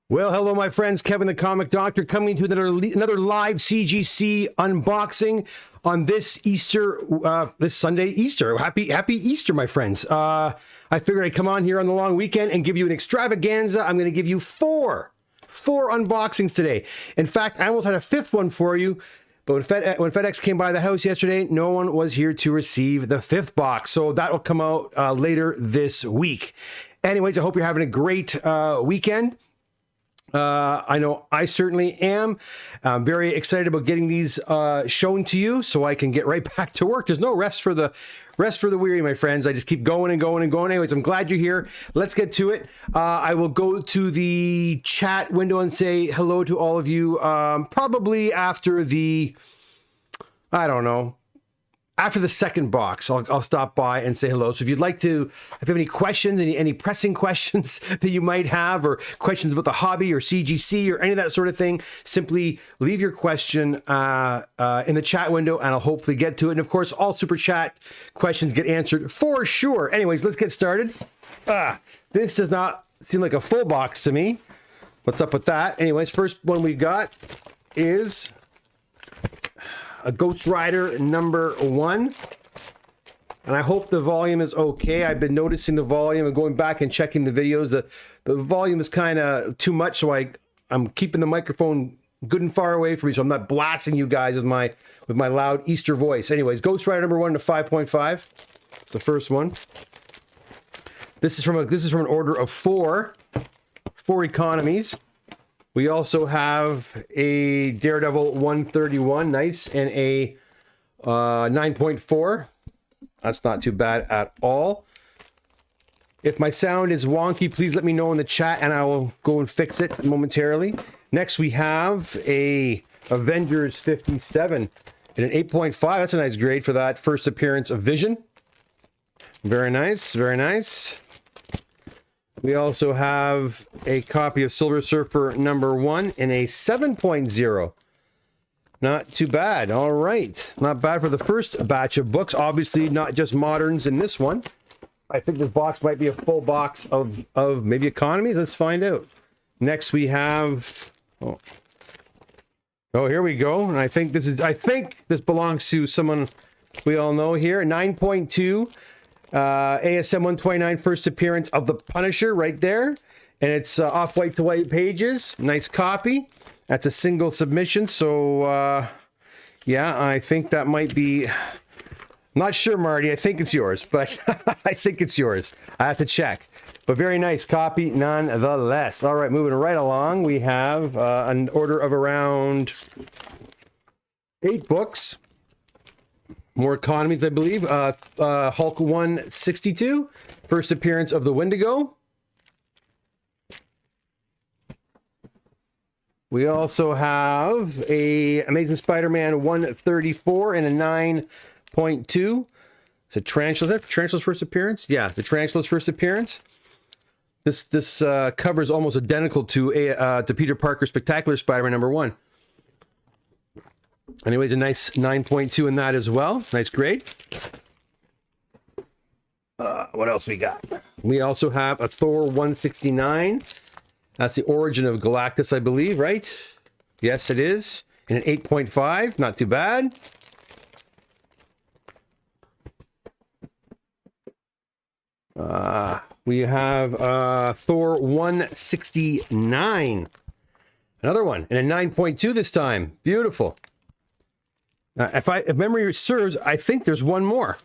Well, hello, my friends. Kevin the Comic Doctor coming to another live CGC unboxing on this Easter, this Sunday Easter. Happy Easter, my friends. I figured I'd come on here on the long weekend and give you an extravaganza. I'm going to give you four unboxings today. In fact, I almost had a fifth one for you, but when FedEx came by the house yesterday, no one was here to receive the fifth box. So that will come out later this week. Anyways, I hope you're having a great weekend. I know I certainly am. I'm very excited about getting these shown to you so I can get right back to work. There's no rest for the weary, my friends. I just keep going and going and going. Anyways, I'm glad you're here. Let's get to it. I will go to the chat window and say hello to all of you probably after the, I don't know, after the second box. I'll stop by and say hello. So if you'd like to, if you have any questions, any pressing questions that you might have, or questions about the hobby or CGC or any of that sort of thing, simply leave your question in the chat window and I'll hopefully get to it. And of course, all super chat questions get answered for sure. Anyways, let's get started. This does not seem like a full box to me. What's up with that? Anyways, first one we've got is a Ghostwriter #1, and I hope the volume is okay. I've been noticing the volume and going back and checking the videos. The volume is kind of too much, so I'm keeping the microphone good and far away from me, so I'm not blasting you guys with my loud Easter voice. Anyways, Ghostwriter #1 to 5.5. It's the first one. This is from an order of four economies. We also have a Daredevil 131, nice, and a 9.4. That's not too bad at all. If my sound is wonky, please let me know in the chat and I will go and fix it momentarily. Next, we have a Avengers 57 and an 8.5. That's a nice grade for that first appearance of Vision. Very nice, very nice. We also have a copy of Silver Surfer #1 in a 7.0. Not too bad. All right. Not bad for the first batch of books. Obviously, not just moderns in this one. I think this box might be a full box of maybe economies. Let's find out. Next, we have... Oh, here we go. And I think this belongs to someone we all know here. 9.2. ASM 129, first appearance of the Punisher right there, and it's off-white to white pages. Nice copy. That's a single submission, so yeah, I think that might be, not sure, Marty, I think it's yours, but I think it's yours. I have to check, but very nice copy nonetheless. All right, moving right along, we have an order of around 8 books. More economies, I believe. Hulk 162, first appearance of the Wendigo. We also have a Amazing Spider-Man 134 and a 9.2. Is it Tarantula's? Is that Tarantula's first appearance? Yeah, the Tarantula's first appearance. This cover is almost identical to Peter Parker's Spectacular Spider-Man #1. Anyways, a nice 9.2 in that as well. Nice grade. What else we got? We also have a Thor 169. That's the origin of Galactus, I believe, right? Yes, it is. And an 8.5. Not too bad. We have Thor 169. Another one. And a 9.2 this time. Beautiful. If memory serves, I think there's one more.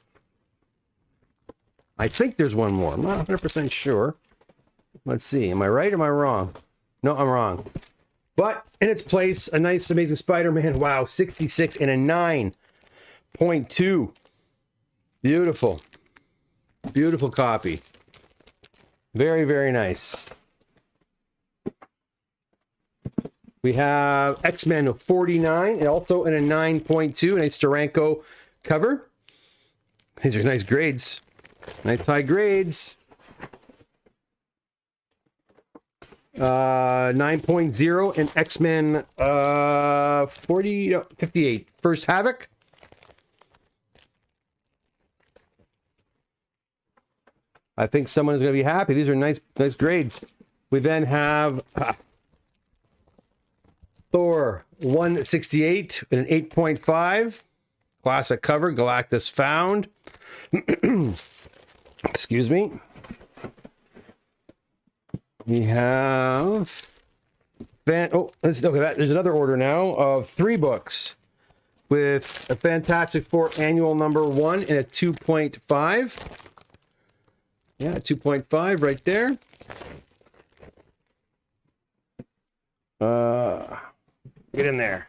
I'm not 100% sure. Let's see. Am I right or am I wrong? No, I'm wrong. But in its place, a nice Amazing Spider-Man. Wow, 66 and a 9.2. Beautiful. Beautiful copy. Very, very nice. We have X-Men 49 and also in a 9.2, nice Duranko cover. These are nice grades. Nice high grades. 9.0 and X-Men 58. First Havoc. I think someone is going to be happy. These are nice grades. We then have Thor 168 in an 8.5. Classic cover, Galactus Found. Excuse me. We have... let's look at that. There's another order now of 3 books with a Fantastic Four annual number 1 and a 2.5. Yeah, 2.5 right there. Get in there.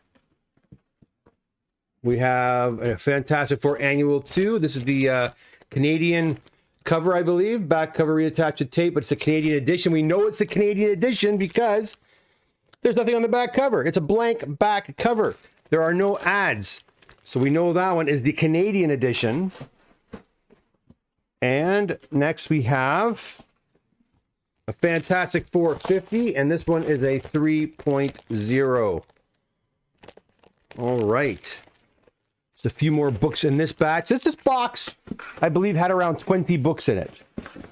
We have a Fantastic Four Annual 2. This is the Canadian cover, I believe. Back cover reattached to tape, but it's a Canadian edition. We know it's the Canadian edition because there's nothing on the back cover. It's a blank back cover. There are no ads. So we know that one is the Canadian edition. And next we have a Fantastic Four 50, and this one is a 3.0. All right. There's a few more books in this batch. This box, I believe, had around 20 books in it.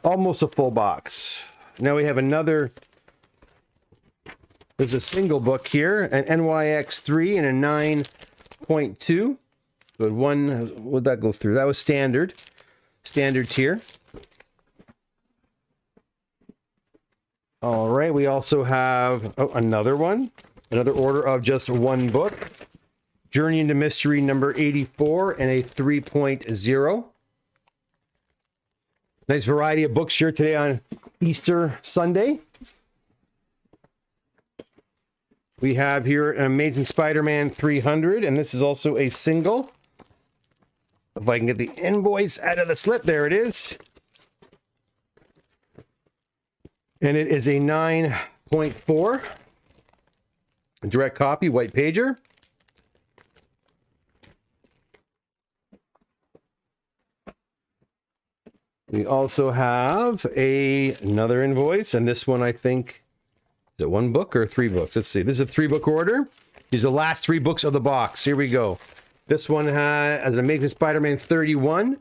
Almost a full box. Now we have another. There's a single book here, an NYX3 and a 9.2. Good one. Would that go through? That was standard tier. All right. We also have another one. Another order of just 1 book. Journey into Mystery number 84 and a 3.0. Nice variety of books here today on Easter Sunday. We have here an Amazing Spider-Man 300, and this is also a single. If I can get the invoice out of the slip, there it is. And it is a 9.4. Direct copy, white pager. We also have another invoice, and this one I think, is it 1 book or 3 books? Let's see. This is a 3-book order. These are the last 3 books of the box. Here we go. This one has an Amazing Spider-Man 31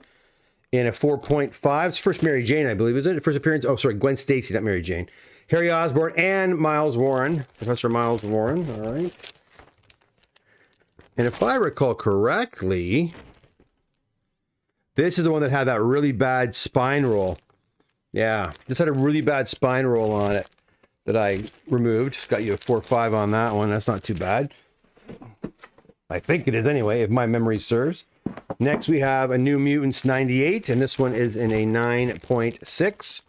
in a 4.5. It's first Mary Jane, I believe, is it? First appearance. Oh, sorry, Gwen Stacy, not Mary Jane. Harry Osborn and Miles Warren. Professor Miles Warren. All right. And if I recall correctly, this is the one that had that really bad spine roll. Yeah, this had a really bad spine roll on it that I removed. Got you a 4.5 on that one. That's not too bad. I think it is anyway, if my memory serves. Next, we have a New Mutants 98, and this one is in a 9.6.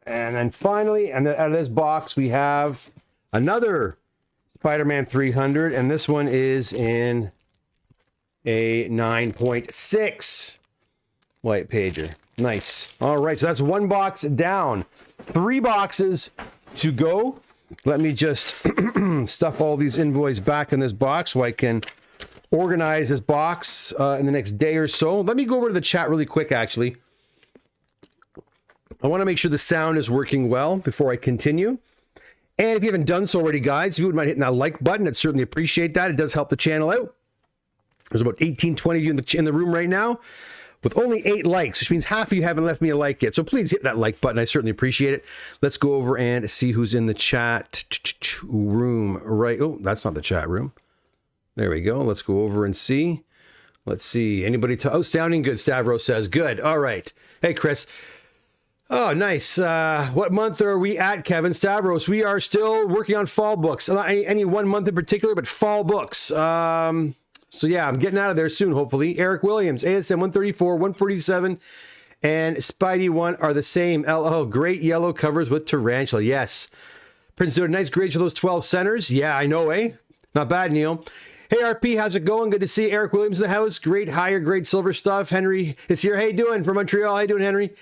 And then finally, and out of this box, we have another Spider-Man 300, and this one is in a 9.6 white pager. Nice. All right, so that's 1 box down. 3 boxes to go. Let me just stuff all these invoices back in this box so I can organize this box in the next day or so. Let me go over to the chat really quick, actually. I want to make sure the sound is working well before I continue. And if you haven't done so already, guys, if you wouldn't mind hitting that like button, I'd certainly appreciate that. It does help the channel out. There's about 18, 20 of you in the room right now with only 8 likes, which means half of you haven't left me a like yet. So please hit that like button. I certainly appreciate it. Let's go over and see who's in the chat room. Right. Oh, that's not the chat room. There we go. Let's go over and see. Let's see. Anybody? Oh, sounding good, Stavros says. Good. All right. Hey, Chris. Oh, nice. What month are we at, Kevin? Stavros, we are still working on fall books. Not any one month in particular, but fall books. So yeah, I'm getting out of there soon, hopefully. Eric Williams, ASM 134, 147, and Spidey 1 are the same. Oh, great yellow covers with Tarantula. Yes. Prince doing nice grades for those 12 centers. Yeah, I know, eh? Not bad, Neil. Hey, RP, how's it going? Good to see Eric Williams in the house. Great higher grade silver stuff. Henry is here. How you doing? From Montreal. How you doing, Henry?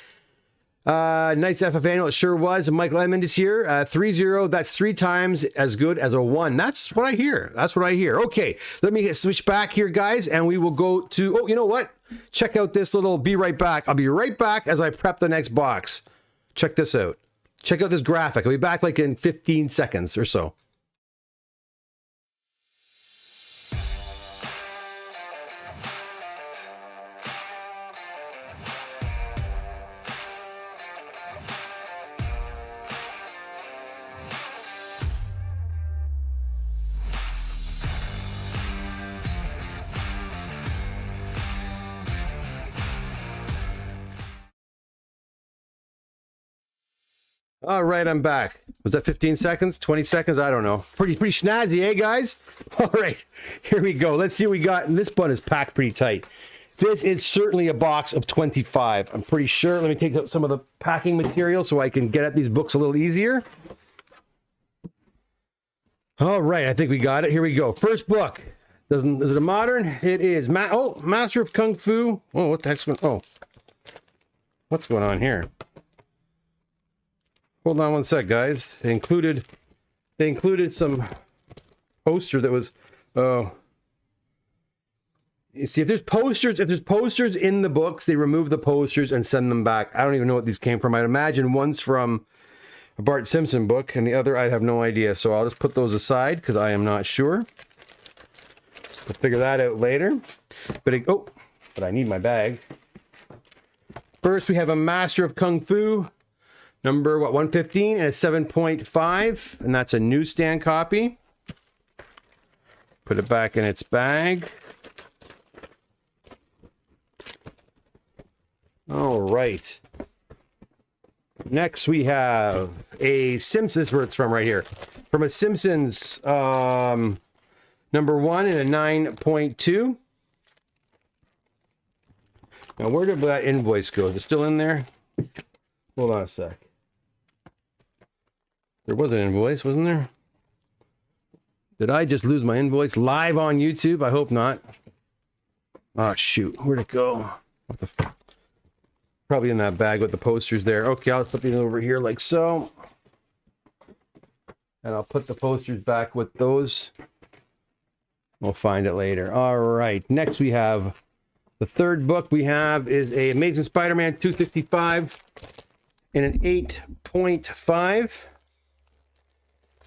Nice FF annual, it sure was. And Michael Edmond is here. 3-0, that's 3 times as good as a 1. That's what I hear. That's what I hear. Okay, let me switch back here, guys, and we will go to, oh, you know what? Check out this little, be right back. I'll be right back as I prep the next box. Check this out. Check out this graphic. I'll be back like in 15 seconds or so. All right, I'm back. Was that 15 seconds? 20 seconds? I don't know. Pretty snazzy, eh, guys? All right, here we go. Let's see what we got. And this bun is packed pretty tight. This is certainly a box of 25. I'm pretty sure. Let me take out some of the packing material so I can get at these books a little easier. All right, I think we got it. Here we go. First book. Is it a modern? It is. Master of Kung Fu. Oh, what the heck's going on? Oh. What's going on here? Hold on one sec, guys. They included some poster that was you see, if there's posters in the books, they remove the posters and send them back. I don't even know what these came from. I'd imagine one's from a Bart Simpson book and the other I have no idea. So I'll just put those aside because I am not sure. We'll figure that out later. But I need my bag. First, we have a Master of Kung Fu, number 115, and a 7.5, and that's a newsstand copy. Put it back in its bag. All right. Next, we have a Simpsons. This is where it's from right here. From a Simpsons number 1 and a 9.2. Now, where did that invoice go? Is it still in there? Hold on a sec. There was an invoice, wasn't there? Did I just lose my invoice live on YouTube? I hope not. Oh, shoot. Where'd it go? What the f... Probably in that bag with the posters there. Okay, I'll put these over here like so. And I'll put the posters back with those. We'll find it later. All right. Next, we have... The third book we have is a Amazing Spider-Man 265 in an 8.5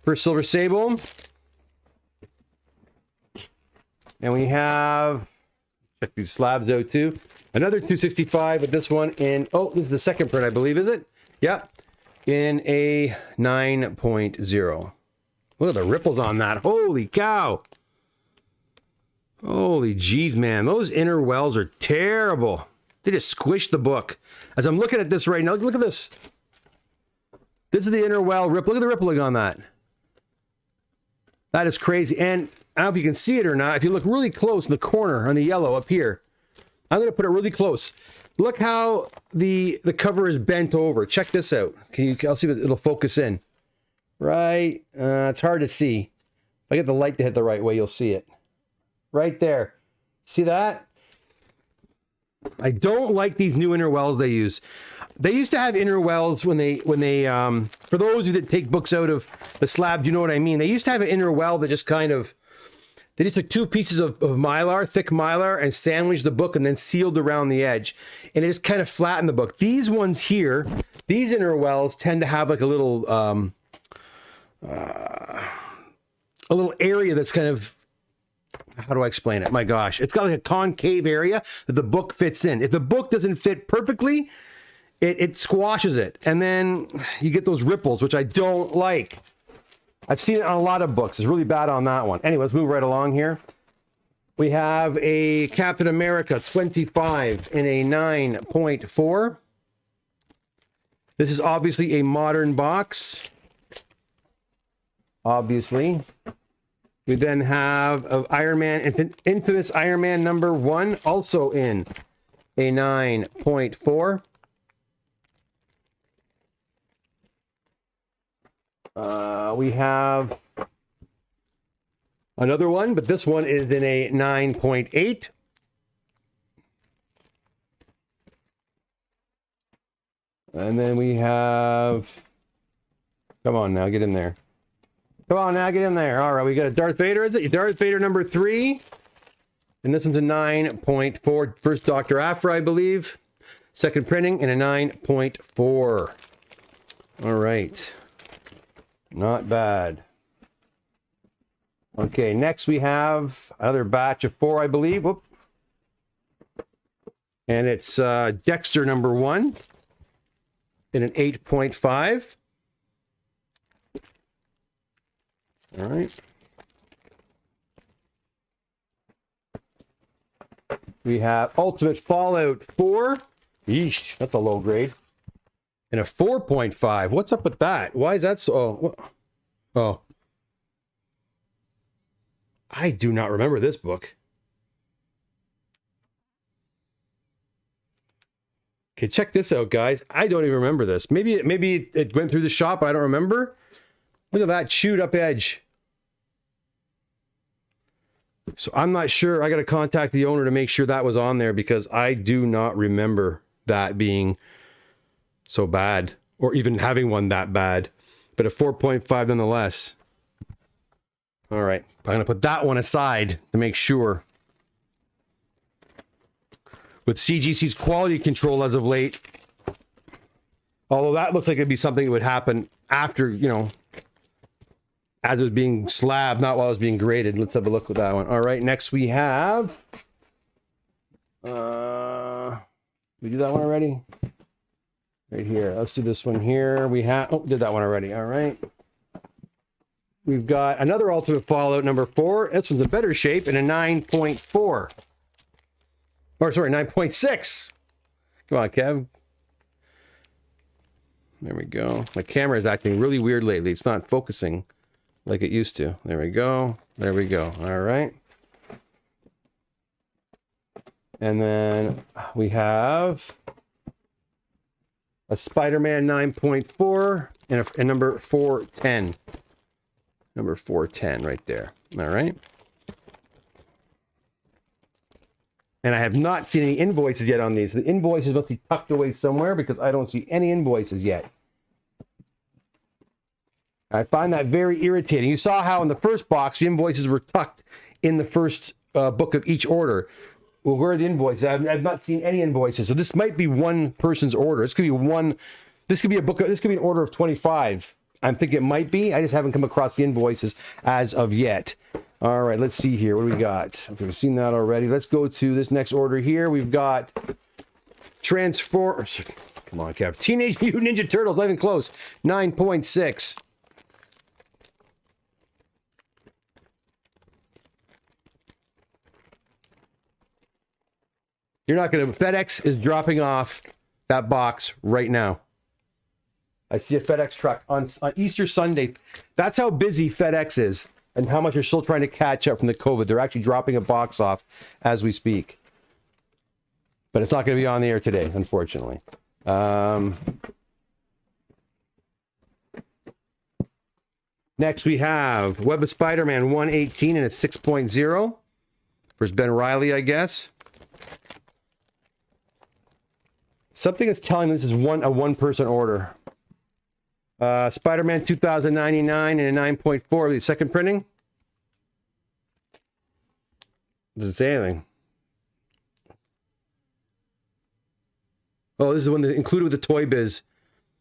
for Silver Sable. And we have, check these slabs out too, another 265, but this one in, this is the second print, I believe, is it? Yeah, in a 9.0. Look at the ripples on that. Holy cow. Holy jeez, man. Those inner wells are terrible. They just squished the book. As I'm looking at this right now, look at this. This is the inner well ripple. Look at the rippling on that. That is crazy. And I don't know if you can see it or not. If you look really close in the corner on the yellow up here, I'm going to put it really close. Look how the cover is bent over. Check this out. I'll see if it'll focus in. Right. It's hard to see. If I get the light to hit the right way, you'll see it. Right there. See that? I don't like these new inner wells they use. They used to have inner wells when they for those of you that take books out of the slab, you know what I mean. They used to have an inner well that just kind of, they just took two pieces of mylar, thick mylar, and sandwiched the book and then sealed around the edge. And it just kind of flattened the book. These ones here, these inner wells tend to have like a little area that's kind of, how do I explain it? My gosh. It's got like a concave area that the book fits in. If the book doesn't fit perfectly, it squashes it. And then you get those ripples, which I don't like. I've seen it on a lot of books. It's really bad on that one. Anyway, let's move right along here. We have a Captain America 25 in a 9.4. This is obviously a modern box. Obviously. We then have Iron Man, infamous Iron Man number 1, also in a 9.4. We have another one, but this one is in a 9.8. And then we have, come on now, get in there. Come on now, get in there. All right, we got a Darth Vader, is it? Darth Vader number 3. And this one's a 9.4. First Doctor After, I believe. Second printing in a 9.4. All right. Not bad. Okay, next we have another batch of 4, I believe. Whoop. And it's Dexter number 1 in an 8.5. All right. We have Ultimate Fallout 4. Yeesh, that's a low grade. And a 4.5. What's up with that? Why is that so? Oh. I do not remember this book. Okay, check this out, guys. I don't even remember this. Maybe it went through the shop, but I don't remember. Look at that chewed up edge. So I'm not sure. I got to contact the owner to make sure that was on there because I do not remember that being so bad or even having one that bad. But a 4.5 nonetheless. All right. I'm going to put that one aside to make sure. With CGC's quality control as of late, although that looks like it'd be something that would happen after, you know, as it was being slabbed, not while it was being graded. Let's have a look at that one. All right, next we have... we do that one already? Right here. Let's do this one here. We have... Oh, did that one already. All right. We've got another Ultimate Fallout number 4. This one's a better shape and a 9.4. Or, sorry, 9.6. Come on, Kev. There we go. My camera is acting really weird lately. It's not focusing like it used to. There we go. There we go. All right. And then we have a Spiderman 9.4 and a number 410. Number 410 right there. All right. And I have not seen any invoices yet on these. The invoices must be tucked away somewhere because I don't see any invoices yet. I find that very irritating. You saw how in the first box, the invoices were tucked in the first book of each order. Well, where are the invoices? I've not seen any invoices. So this might be one person's order. This could be one. This could be a book. This could be an order of 25. I'm thinking it might be. I just haven't come across the invoices as of yet. All right, let's see here. What do we got? Okay, we've seen that already. Let's go to this next order here. We've got Transformers. Come on, Kev. Teenage Mutant Ninja Turtles. Not even close. 9.6. You're not going to... FedEx is dropping off that box right now. I see a FedEx truck on Easter Sunday. That's how busy FedEx is and how much they're still trying to catch up from the COVID. They're actually dropping a box off as we speak. But it's not going to be on the air today, unfortunately. Next, we have Web of Spider-Man 118 and a 6.0. First Ben Reilly, I guess. Something is telling me this is a one-person order. Spider-Man 2099 and a 9.4. The second printing? Doesn't say anything. Oh, this is the one that included with the Toy Biz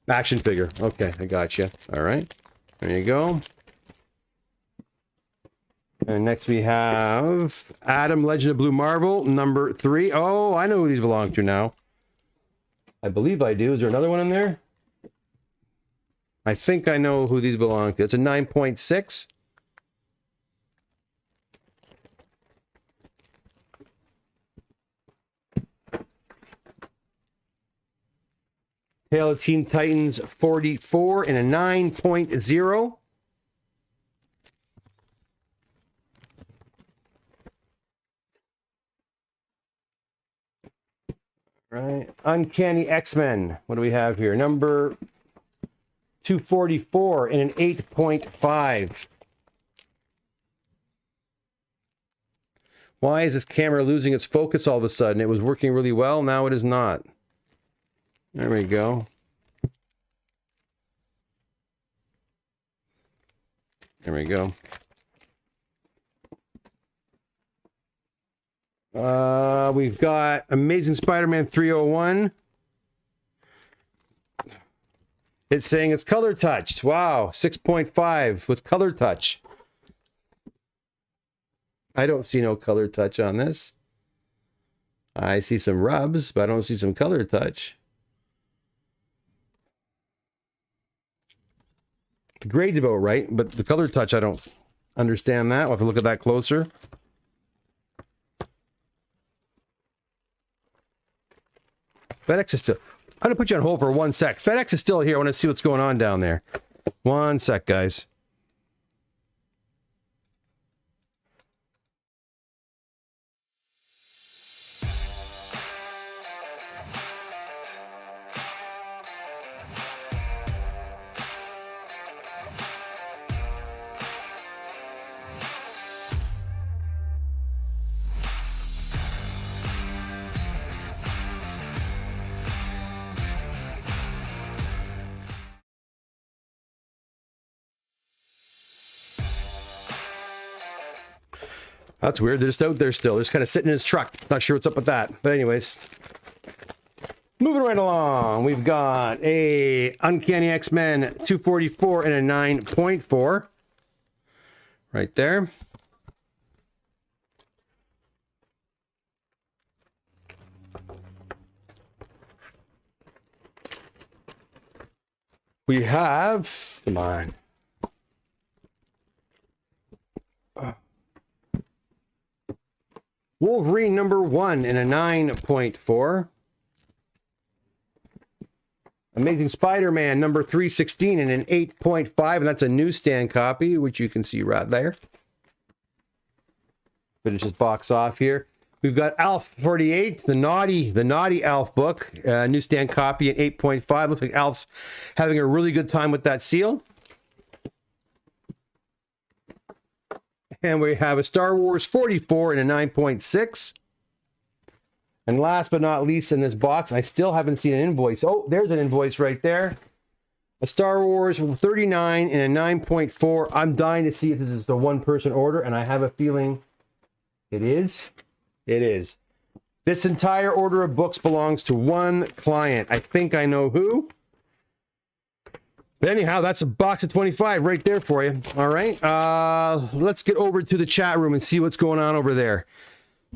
action figure. Okay, I got you. All right. There you go. And next we have Adam, Legend of Blue Marvel, number 3. Oh, I know who these belong to now. I believe I do. Is there another one in there? I think I know who these belong to. It's a 9.6. Tale of Teen Titans 44 and a 9.0. Right. Uncanny X-Men. What do we have here? Number 244 and an 8.5. Why is this camera losing its focus all of a sudden? It was working really well. Now it is not. There we go. There we go. We've got Amazing Spider-Man 301. It's saying it's color touched. Wow, 6.5 with color touch. I don't see no color touch on this. I see some rubs, but I don't see some color touch. The grade's about right, but the color touch, I don't understand that. We'll have to look at that closer. FedEx is still... I'm gonna put you on hold for 1 sec. FedEx is still here. I want to see what's going on down there. 1 sec, guys. That's weird. They're just out there still. They're just kind of sitting in his truck. Not sure what's up with that. But anyways, moving right along. We've got a Uncanny X-Men 244 and a 9.4. Right there. We have... Come on. Wolverine number 1 in a 9.4. Amazing Spider-Man number 316 in an 8.5, and that's a newsstand copy, which you can see right there. Finish this box off here. We've got Alf 48, the naughty Alf book, newsstand copy at 8.5. Looks like Alf's having a really good time with that seal. And we have a Star Wars 44 and a 9.6. And last but not least in this box, I still haven't seen an invoice. Oh, there's an invoice right there. A Star Wars 39 and a 9.4. I'm dying to see if this is the one-person order, and I have a feeling it is. It is. This entire order of books belongs to one client. I think I know who. But anyhow, that's a box of 25 right there for you. All right. Let's get over to the chat room and see what's going on over there.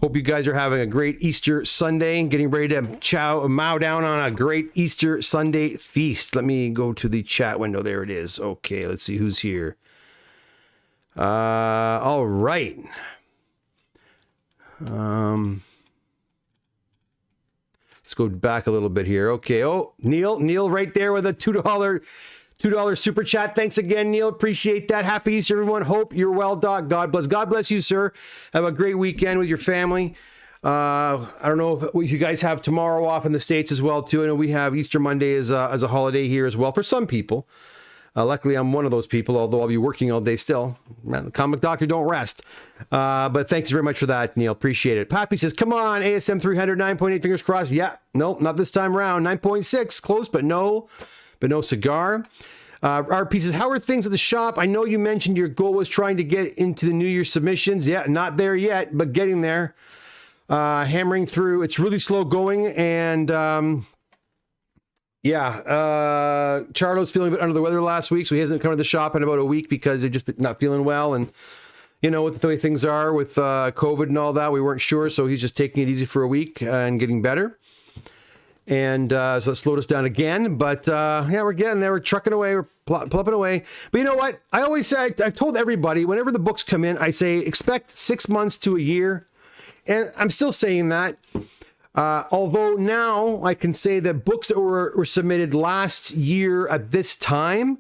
Hope you guys are having a great Easter Sunday and getting ready to mow down on a great Easter Sunday feast. Let me go to the chat window. There it is. Okay, let's see who's here. All right. Let's go back a little bit here. Okay. Oh, Neil right there with a $2 super chat. Thanks again, Neil. Appreciate that. Happy Easter, everyone. Hope you're well, Doc. God bless. God bless you, sir. Have a great weekend with your family. I don't know if you guys have tomorrow off in the States as well, too. I know we have Easter Monday as a holiday here as well for some people. Luckily, I'm one of those people, although I'll be working all day still. Man, the comic doctor don't rest. But thanks very much for that, Neil. Appreciate it. Pappy says, come on, ASM 300, 9.8, fingers crossed. Yeah, no, not this time around. 9.6, close, but no cigar. Our pieces, how are things at the shop? I know you mentioned your goal was trying to get into the New Year submissions. Yeah, not there yet, but getting there. Hammering through. It's really slow going, and Charlo's feeling a bit under the weather last week, so he hasn't come to the shop in about a week because they've just been not feeling well, and you know what the way things are with COVID and all that, we weren't sure, so he's just taking it easy for a week and getting better. And so that slowed us down again, but yeah, we're getting there. We're trucking away. We're plupping away. But you know what? I always say, I've told everybody, whenever the books come in, I say expect 6 months to a year. And I'm still saying that. Although now I can say that books that were submitted last year at this time,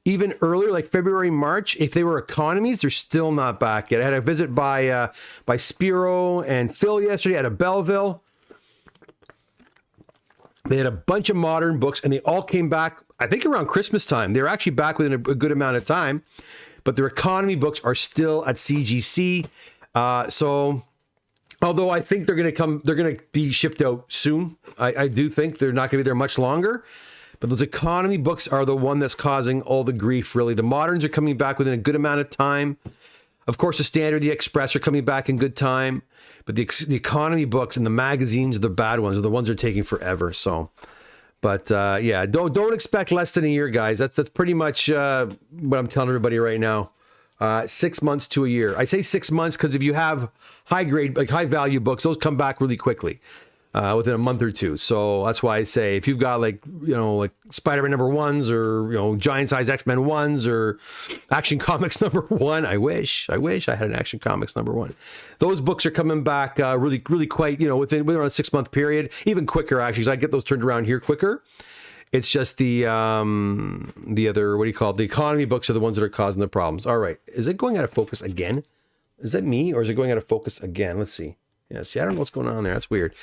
even earlier, like February, March, if they were economies, they're still not back yet. I had a visit by Spiro and Phil yesterday out of Belleville. They had a bunch of modern books, and they all came back, I think, around Christmas time. They were actually back within a good amount of time, but their economy books are still at CGC. So, although I think they're going to be shipped out soon. I do think they're not going to be there much longer. But those economy books are the one that's causing all the grief, really. The moderns are coming back within a good amount of time. Of course, the standard, the express are coming back in good time. But the economy books and the magazines are the bad ones, are the ones that are taking forever. So, but yeah, don't expect less than a year, guys. That's pretty much what I'm telling everybody right now. 6 months to a year. I say 6 months because if you have high grade, like high value books, those come back really quickly. within a month or two. So that's why I say if you've got like Spiderman #1s or Giant Size X-Men 1s or Action Comics #1, I wish I had an Action Comics #1. Those books are coming back really quite within a 6-month period, even quicker actually. So I get those turned around here quicker. It's just the other, what do you call it? The economy books are the ones that are causing the problems. All right, is it going out of focus again? Is that me or is it going out of focus again? Let's see. Yeah, see, I don't know what's going on there. That's weird.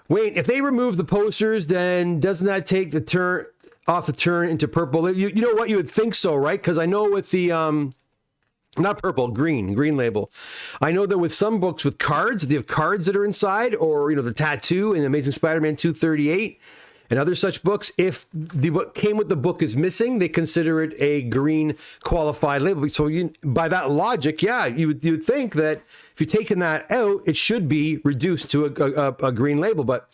Wait, if they remove the posters, then doesn't that take the turn into purple? You know what? You would think so, right? Because I know with the not purple, green label. I know that with some books with cards, they have cards that are inside, or the tattoo in Amazing Spider-Man 238. And other such books, if what came with the book is missing, they consider it a green qualified label. So by that logic, yeah, you would think that if you're taking that out, it should be reduced to a green label. But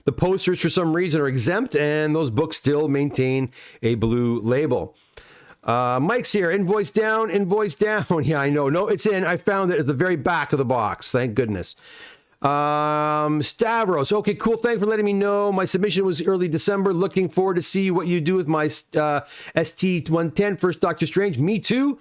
the posters, for some reason, are exempt, and those books still maintain a blue label. Mike's here. Invoice down. Yeah, I know. No, it's in. I found it at the very back of the box. Thank goodness. Stavros, okay, cool, thanks for letting me know. My submission was early December. Looking forward to see what you do with my ST-110 First Doctor Strange. Me too.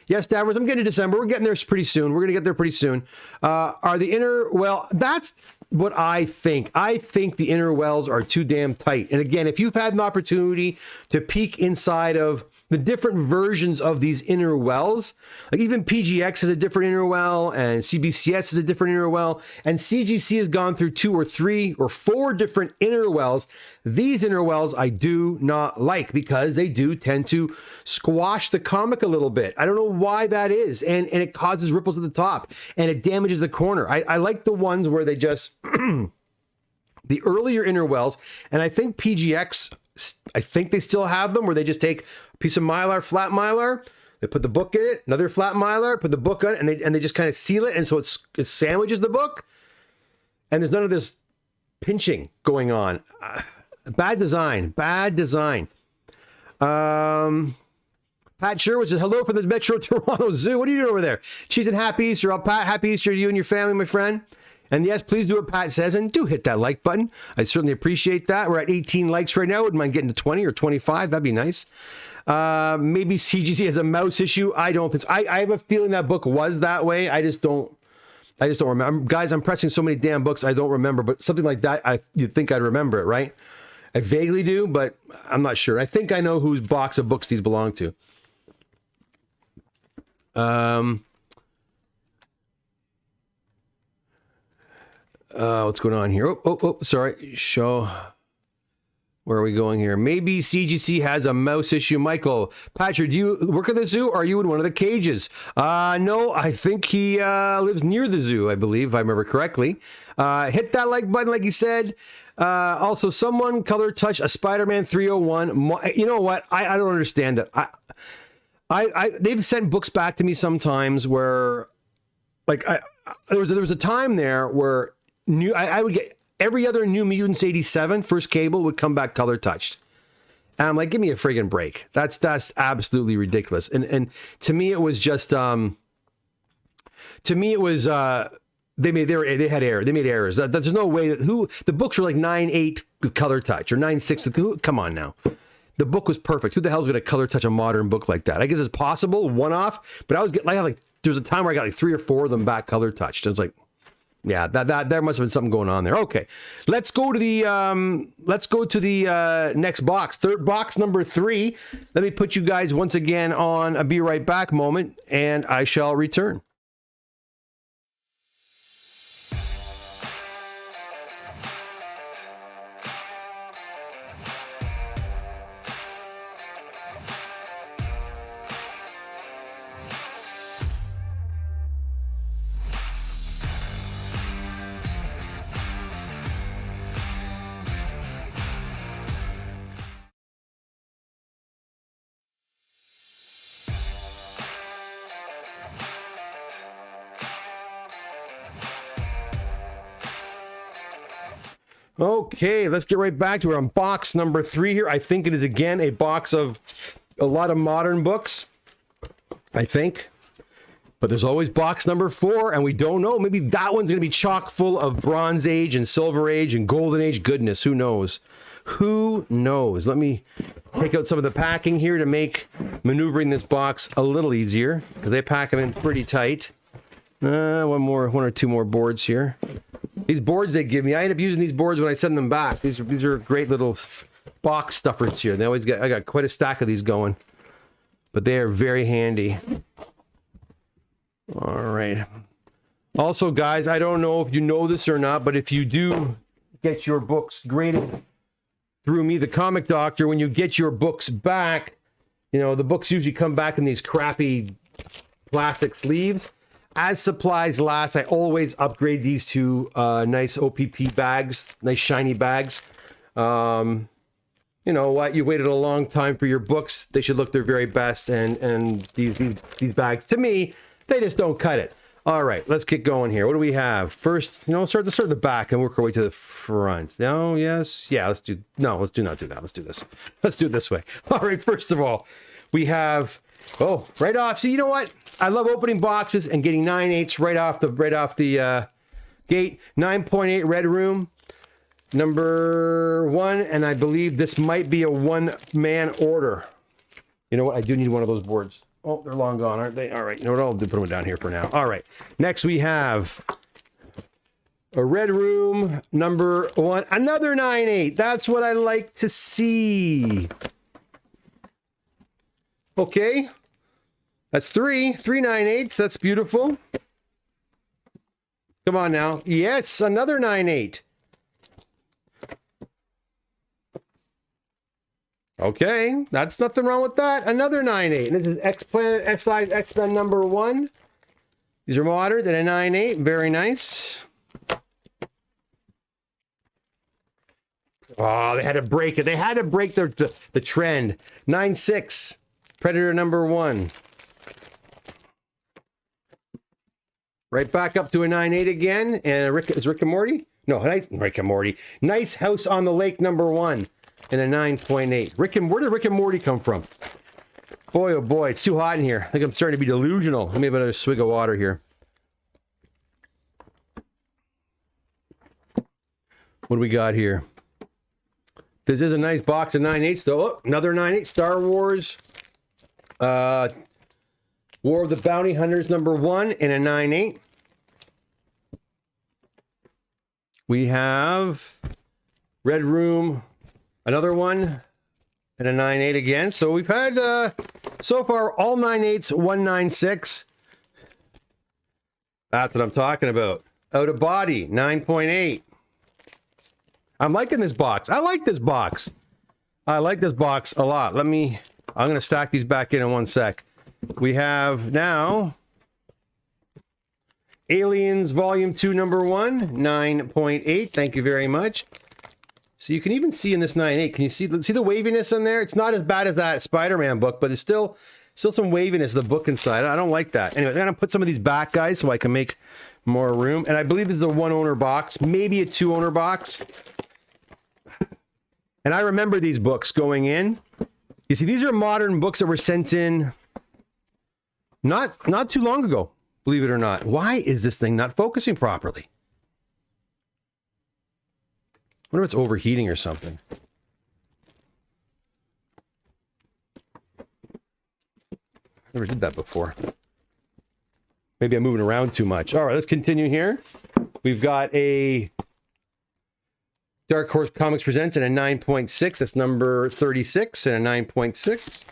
Yes, Stavros, I'm getting to December. We're getting there pretty soon. We're gonna get there pretty soon. Are the inner, well, that's what I think. I think the inner wells are too damn tight. And again, if you've had an opportunity to peek inside of the different versions of these inner wells, like even PGX has a different inner well, and CBCS has a different inner well, and CGC has gone through 2 or 3 or 4 different inner wells. These inner wells I do not like because they do tend to squash the comic a little bit. I don't know why that is, and it causes ripples at the top, and it damages the corner. I like the ones where they just the earlier inner wells, and I think PGX, I think they still have them where they just take a piece of mylar, flat mylar, they put the book in it, another flat mylar, put the book on it, and they just kind of seal it, and so it sandwiches the book, and there's none of this pinching going on. Bad design. Pat Sherwood says, hello from the Metro Toronto Zoo. What are you doing over there? Cheese and happy Easter. Pat, happy Easter to you and your family, my friend. And yes, please do what Pat says, and do hit that like button. I certainly appreciate that. We're at 18 likes right now. Wouldn't mind getting to 20 or 25. That'd be nice. Maybe CGC has a mouse issue. I don't think so. I have a feeling that book was that way. I just don't remember. Guys, I'm pressing so many damn books I don't remember, but something like that, you'd think I'd remember it, right? I vaguely do, but I'm not sure. I think I know whose box of books these belong to. What's going on here? Oh, sorry. Show. Where are we going here? Maybe CGC has a mouse issue. Michael, Patrick, do you work at the zoo or are you in one of the cages? No, I think he lives near the zoo, I believe, if I remember correctly. Hit that like button, like he said. Also, someone color touch a Spider-Man 301. You know what? I don't understand that. They've sent books back to me sometimes where, like, there was a time there where I would get every other New Mutants 87 first cable would come back color touched, and I'm like, give me a friggin' break. That's absolutely ridiculous. And to me, it was just they had error. They made errors. There's no way that the books were like 9/8 with color touch or 9/6. Come on now. The book was perfect. Who the hell's going to color touch a modern book like that? I guess it's possible, one off, but I was getting like there was a time where I got like 3 or 4 of them back color touched. And it's like, yeah, that there must have been something going on there. Okay, let's go to the next box, box number 3. Let me put you guys once again on a be right back moment, and I shall return. Okay, let's get right back to it. On box number 3 here. I think it is again a box of a lot of modern books. I think. But there's always box number 4, and we don't know. Maybe that one's going to be chock full of Bronze Age and Silver Age and Golden Age goodness. Who knows? Who knows? Let me take out some of the packing here to make maneuvering this box a little easier, because they pack them in pretty tight. One or two more boards here. These boards they give me, I end up using these boards when I send them back. These are great little box stuffers here. They always I got quite a stack of these going, but they are very handy. All right. Also, guys, I don't know if you know this or not, but if you do get your books graded through me, the Comic Doctor, when you get your books back, you know, the books usually come back in these crappy plastic sleeves. As supplies last, I always upgrade these to nice OPP bags, nice shiny bags. You know what? You waited a long time for your books. They should look their very best, and these bags, to me, they just don't cut it. All right, let's get going here. What do we have? First, you know, let's start at the back and work our way to the front. No, yes, yeah, let's not do that. Let's do this. Let's do it this way. All right, first of all, we have, right off. See, you know what? I love opening boxes and getting 9/8 right off the gate. 9.8 Red Room, number 1, and I believe this might be a one-man order. You know what? I do need one of those boards. Oh, they're long gone, aren't they? All right, you know what? I'll put them down here for now. All right. Next, we have a Red Room, number 1. Another 9/8. That's what I like to see. Okay. That's 3 9/8. That's beautiful. Come on now. Yes, another 9/8. Okay, that's nothing wrong with that. Another 9/8. And this is X-Planet S-Size X-Men number 1. These are modern and a 9/8. Very nice. Oh, they had to break it. They had to break the trend. 9/6. Predator number 1. Right back up to a 9/8 again. And is Rick and Morty? No, nice Rick and Morty. Nice House on the Lake number 1. And a 9.8. Where did Rick and Morty come from? Boy, oh boy, it's too hot in here. I think I'm starting to be delusional. Let me have another swig of water here. What do we got here? This is a nice box of 9/8. So, oh, another 9/8. Star Wars. War of the Bounty Hunters number 1 and a 9/8. We have Red Room, another one, and a 9/8 again. So we've had, so far, all 9/8s, 196. That's what I'm talking about. Out of Body, 9.8. I'm liking this box. I like this box. I like this box a lot. I'm going to stack these back in one sec. We have now Aliens Volume 2, number 1, 9.8. Thank you very much. So you can even see in this 9/8, can you see the waviness in there? It's not as bad as that Spiderman book, but there's still some waviness of the book inside. I don't like that. Anyway, I'm going to put some of these back, guys, so I can make more room. And I believe this is a 1-owner box, maybe a 2-owner box. And I remember these books going in. You see, these are modern books that were sent in not too long ago, believe it or not. Why is this thing not focusing properly? I wonder if it's overheating or something. Never did that before. Maybe I'm moving around too much. All right, let's continue here. We've got a Dark Horse Comics Presents and a 9.6. That's number 36 and a 9.6.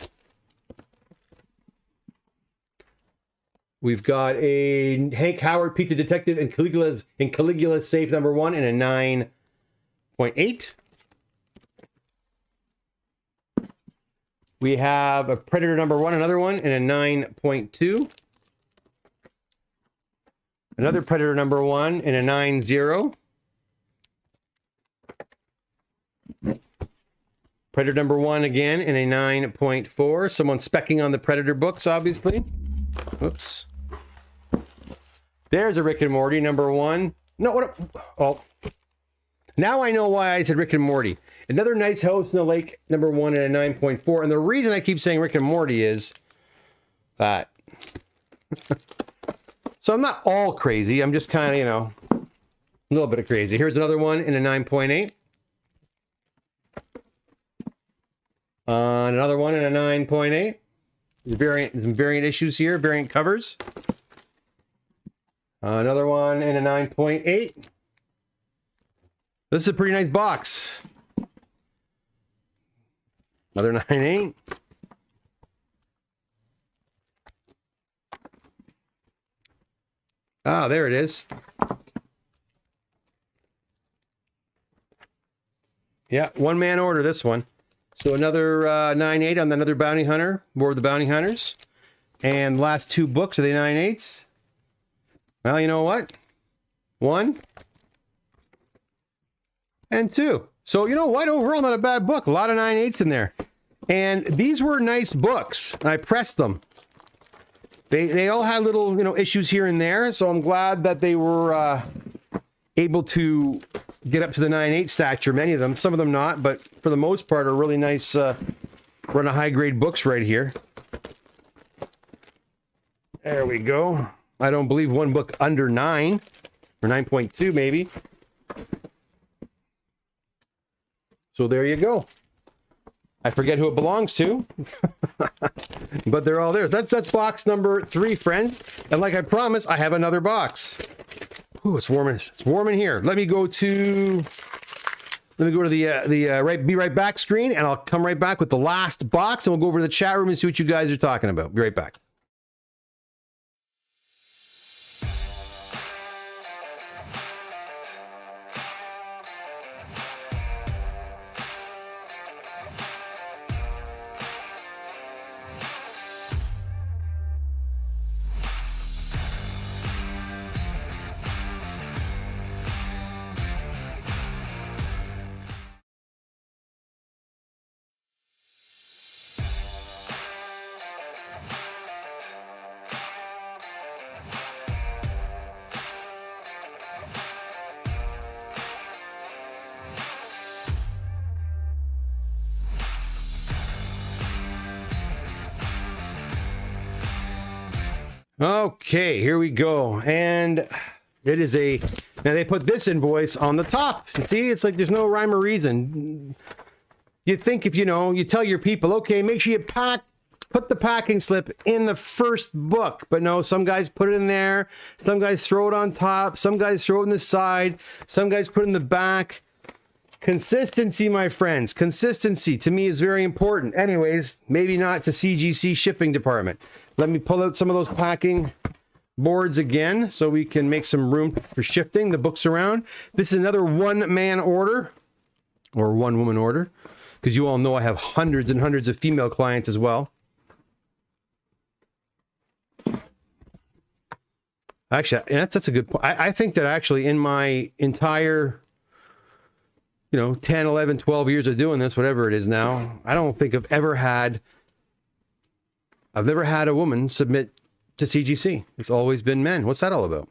We've got a Hank Howard Pizza Detective and Caligula's Safe number 1 and a 9.8. We have a Predator number 1, another one, and a 9.2. Another Predator number 1 and a 9.0. Predator number 1 again and a 9.4. Someone specking on the Predator books, obviously. Oops. There's a Rick and Morty number 1. No, what? Oh. Now I know why I said Rick and Morty. Another Nice House in the Lake number 1 and a 9.4. And the reason I keep saying Rick and Morty is that So I'm not all crazy. I'm just kind of, you know, a little bit of crazy. Here's another one in a 9.8. Another one in a 9.8. Variant issues here, variant covers. Another one in a 9.8. This is a pretty nice box. Another 9.8. Ah, there it is. Yeah, one-man order, this one. So another 9.8 on another bounty hunter, War of the Bounty Hunters. And the last two books, are they 9.8s? Well, you know what? 1 and 2. So, you know what? Overall, not a bad book. A lot of 9.8s in there. And these were nice books. I pressed them. They all had little, you know, issues here and there. So I'm glad that they were able to get up to the 9.8 stature. Many of them, some of them not, but for the most part are really nice run of high-grade books right here. There we go. I don't believe one book under 9 or 9.2 maybe. So there you go. I forget who it belongs to, but they're all there. That's box number 3, friends. And like I promised, I have another box. Ooh, it's warm in here. Let me go to the be right back screen, and I'll come right back with the last box, and we'll go over to the chat room and see what you guys are talking about. Be right back. Okay, here we go. And it is now they put this invoice on the top. You see, it's like there's no rhyme or reason. You think if, you know, you tell your people, okay, make sure you put the packing slip in the first book. But no, some guys put it in there. Some guys throw it on top. Some guys throw it in the side. Some guys put it in the back. Consistency, my friends. Consistency to me is very important. Anyways, maybe not to CGC shipping department. Let me pull out some of those packing boards again so we can make some room for shifting the books around. This is another one-man order or one-woman order, because you all know I have hundreds and hundreds of female clients as well. Actually, that's a good point. I think that actually in my entire, you know, 10, 11, 12 years of doing this, whatever it is now, I don't think I've never had a woman submit to CGC. It's always been men. What's that all about?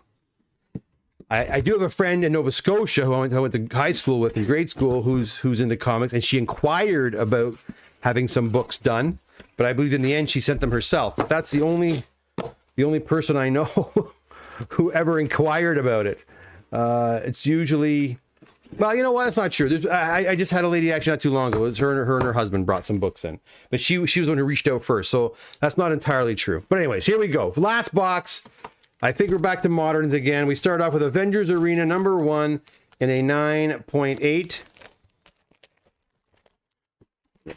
I do have a friend in Nova Scotia who I went to high school with in grade school who's into comics, and she inquired about having some books done, but I believe in the end she sent them herself. But that's the only person I know who ever inquired about it. It's usually, well, you know what? That's not true. I just had a lady actually not too long ago. It was her and her husband brought some books in, but she was the one who reached out first. So that's not entirely true. But anyways, here we go. Last box. I think we're back to moderns again. We start off with Avengers Arena number 1 in a 9.8.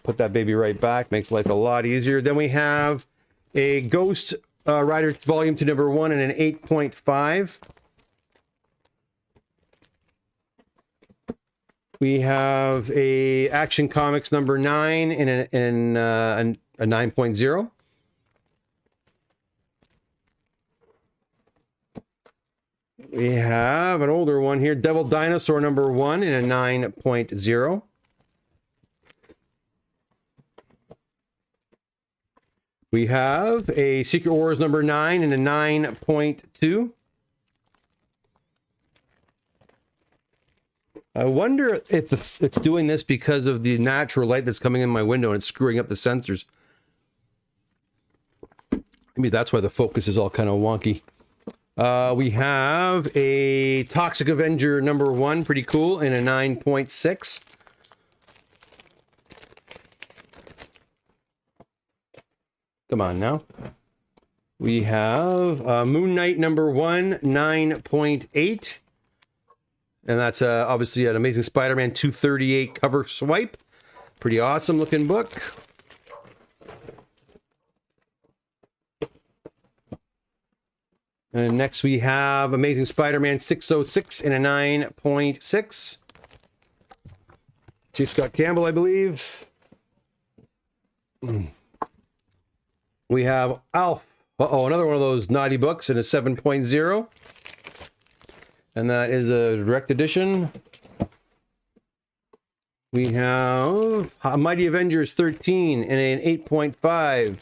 Put that baby right back. Makes life a lot easier. Then we have a Ghostwriter Volume 2 number 1 in an 8.5. We have a Action Comics number 9 in a 9.0. We have an older one here, Devil Dinosaur number 1 in a 9.0. We have a Secret Wars number 9 in a 9.2. I wonder if it's doing this because of the natural light that's coming in my window and it's screwing up the sensors. Maybe that's why the focus is all kind of wonky. We have a Toxic Avenger #1, pretty cool, in a 9.6. Come on now. We have Moon Knight #1, 9.8. And that's obviously an Amazing Spider-Man 238 cover swipe. Pretty awesome looking book. And next we have Amazing Spider-Man 606 in a 9.6. J. Scott Campbell, I believe. We have Alf. Uh-oh, another one of those naughty books in a 7.0. And that is a direct edition. We have Mighty Avengers 13 in an 8.5.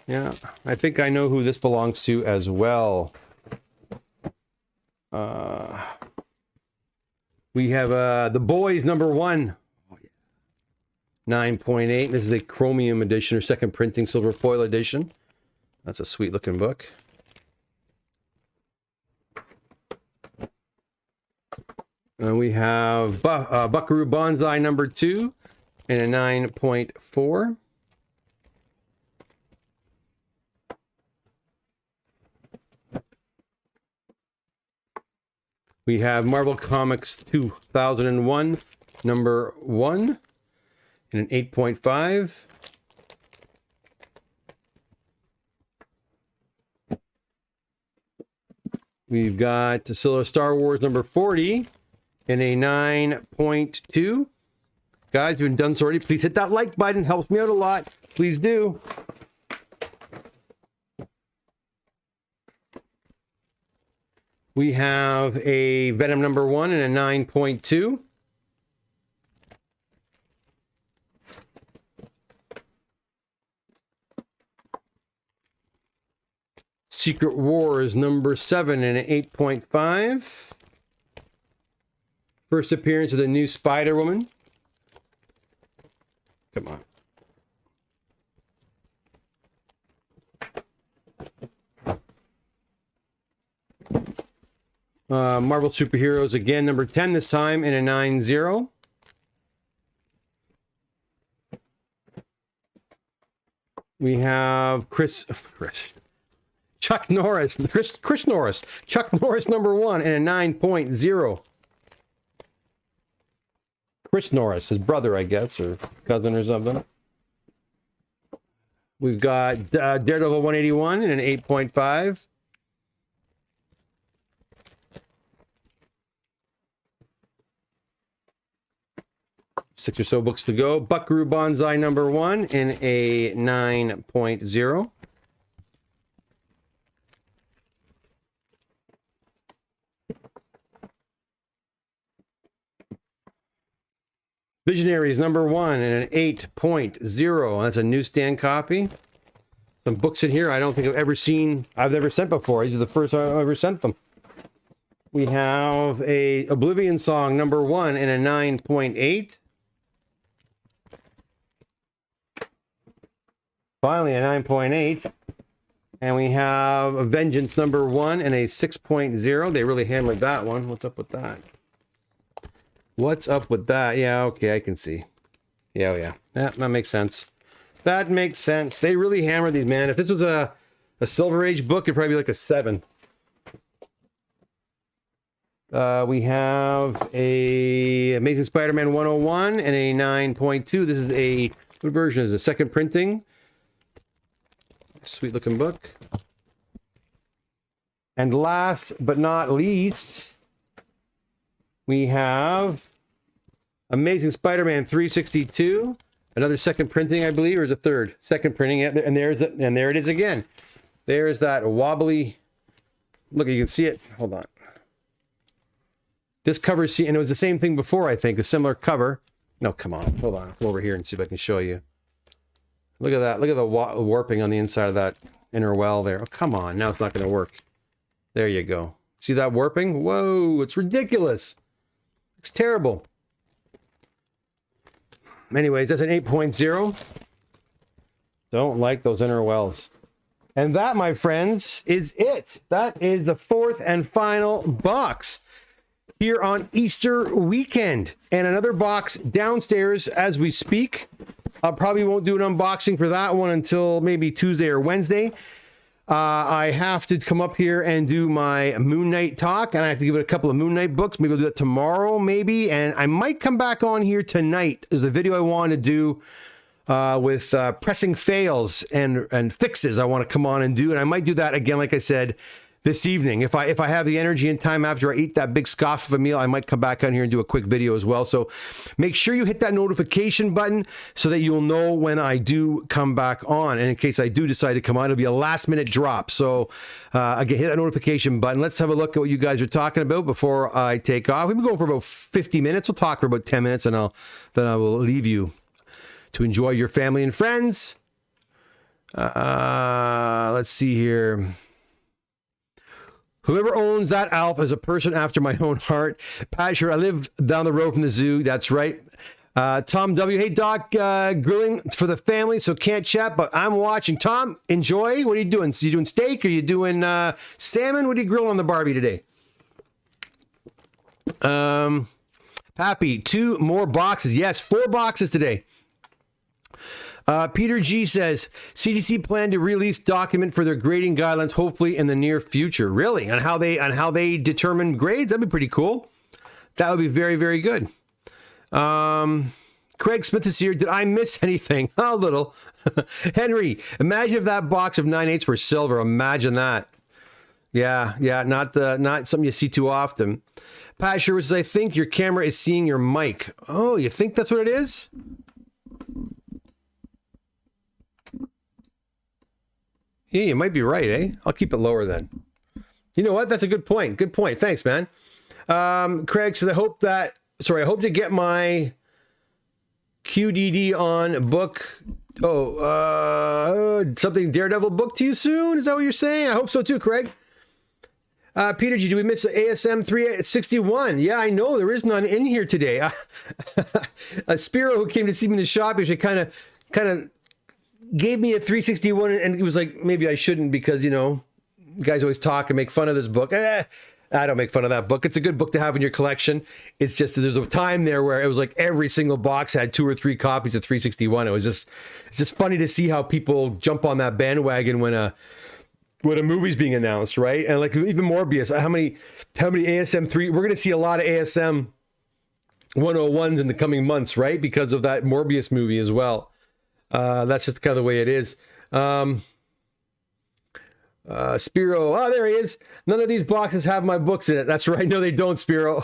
Yeah, I think I know who this belongs to as well. We have The Boys #1. 9.8. This is the Chromium edition, or second printing silver foil edition. That's a sweet looking book. And we have Buckaroo Banzai #2 in a 9.4. We have Marvel Comics 2001 #1 in an 8.5. We've got Star Wars #40 in a 9.2. Guys, you've been done so already. Please hit that like button. Helps me out a lot. Please do. We have a Venom #1 in a 9.2. Secret Wars #7 in an 8.5. First appearance of the new Spider-Woman. Come on. Marvel Superheroes again, #10 this time in a 9.0. We have Chris Norris Chuck Norris #1 in a 9.0. Chris Norris, his brother, I guess, or cousin or something. We've got Daredevil 181 in an 8.5. Six or so books to go. Buckaroo Banzai #1 in a 9.0. Visionaries #1 in an 8.0. That's a newsstand copy. Some books in here I don't think I've ever seen, I've never sent before. These are the first time I've ever sent them. We have a Oblivion Song #1 in a 9.8. Finally, a 9.8. And we have a Vengeance #1 in a 6.0. They really hammered that one. What's up with that? What's up with that? Yeah, okay, I can see. Yeah, that makes sense. That makes sense. They really hammered these, man. If this was a Silver Age book, it'd probably be like a 7. We have a Amazing Spider-Man 101 and a 9.2. This is what version is it? Second printing. Sweet looking book. And last but not least, we have Amazing Spider-Man 362. Another second printing, I believe, or is it third? Second printing, and there it is again. There's that wobbly. Look, you can see it. Hold on. This cover, and it was the same thing before, I think, a similar cover. No, come on, hold on. Come over here and see if I can show you. Look at that. Look at the warping on the inside of that inner well there. Oh, come on. Now it's not going to work. There you go. See that warping? Whoa, it's ridiculous. It's terrible. Anyways, that's an 8.0. Don't like those inner wells. And that, my friends, is it. That is the fourth and final box here on Easter weekend. And another box downstairs as we speak. I probably won't do an unboxing for that one until maybe Tuesday or Wednesday. I have to come up here and do my Moon Knight talk, and I have to give it a couple of Moon Knight books. Maybe I'll do that tomorrow, maybe. And I might come back on here tonight. There's a video I want to do with pressing fails and fixes I want to come on and do. And I might do that again, like I said, this evening. If I have the energy and time after I eat that big scoff of a meal, I might come back on here and do a quick video as well. So make sure you hit that notification button so that you'll know when I do come back on. And in case I do decide to come on, it'll be a last minute drop. So again, hit that notification button. Let's have a look at what you guys are talking about before I take off. We've been going for about 50 minutes. We'll talk for about 10 minutes and then I will leave you to enjoy your family and friends. Let's see here. Whoever owns that Alf is a person after my own heart. Pat, sure, I live down the road from the zoo. That's right. Tom W. Hey, Doc, grilling for the family, so can't chat, but I'm watching. Tom, enjoy. What are you doing? So you doing steak? Are you doing salmon? What are you grilling on the Barbie today? Pappy, 2 more boxes. Yes, 4 boxes today. Peter G says CGC plan to release document for their grading guidelines, hopefully in the near future. Really? On how they determine grades? That'd be pretty cool. That would be very, very good. Craig Smith is here. Did I miss anything? A little. Henry, imagine if that box of 9/8 were silver. Imagine that. Yeah, not something you see too often. Pat Sure says, I think your camera is seeing your mic. Oh, you think that's what it is? Yeah, you might be right, eh? I'll keep it lower then. You know what? That's a good point. Good point. Thanks, man. Craig, so I hope to get my QDD on book. Something Daredevil book to you soon? Is that what you're saying? I hope so too, Craig. Peter G, do we miss the ASM 361? Yeah, I know. There is none in here today. Spiro, who came to see me in the shop, actually kind of gave me a 361, and he was like, maybe I shouldn't because, you know, guys always talk and make fun of this book. I don't make fun of that book. It's a good book to have in your collection. It's just that there's a time there where it was like every single box had 2 or 3 copies of 361. It's just funny to see how people jump on that bandwagon when a movie's being announced, right? And like even Morbius, how many ASM 3, we're going to see a lot of ASM 101s in the coming months, right? Because of that Morbius movie as well. That's just kind of the way it is. Spiro, there he is. None of these boxes have my books in it. That's right. No, they don't, Spiro.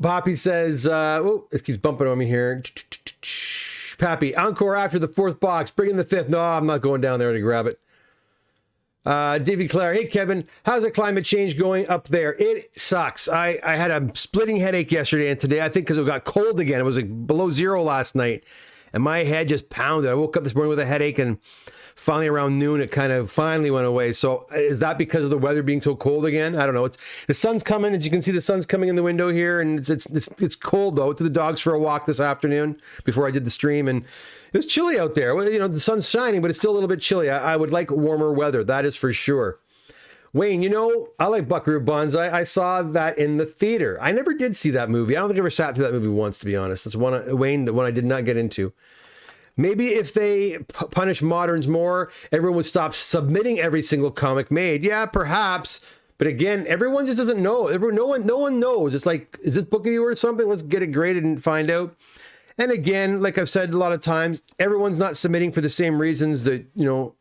Poppy says, it keeps bumping on me here. Pappy, encore after the 4th box. Bring in the 5th. No, I'm not going down there to grab it. Davy Clare, hey Kevin, how's the climate change going up there? It sucks. I had a splitting headache yesterday and today, I think because it got cold again. It was like below 0 last night and my head just pounded. I woke up this morning with a headache and finally around noon it kind of finally went away. So is that because of the weather being so cold again? I don't know. The sun's coming, as you can see, the sun's coming in the window here, and it's cold though. I took the dogs for a walk this afternoon before I did the stream, and it was chilly out there. Well, you know, the sun's shining, but it's still a little bit chilly. I would like warmer weather, that is for sure. Wayne, you know, I like Buckaroo Banzai. I saw that in the theater. I never did see that movie. I don't think I ever sat through that movie once, to be honest. That's one I did not get into. Maybe if they punish moderns more, everyone would stop submitting every single comic made. Yeah, perhaps. But again, everyone just doesn't know. No one knows. It's like, is this book worth something? Let's get it graded and find out. And again, like I've said a lot of times, everyone's not submitting for the same reasons that, you know,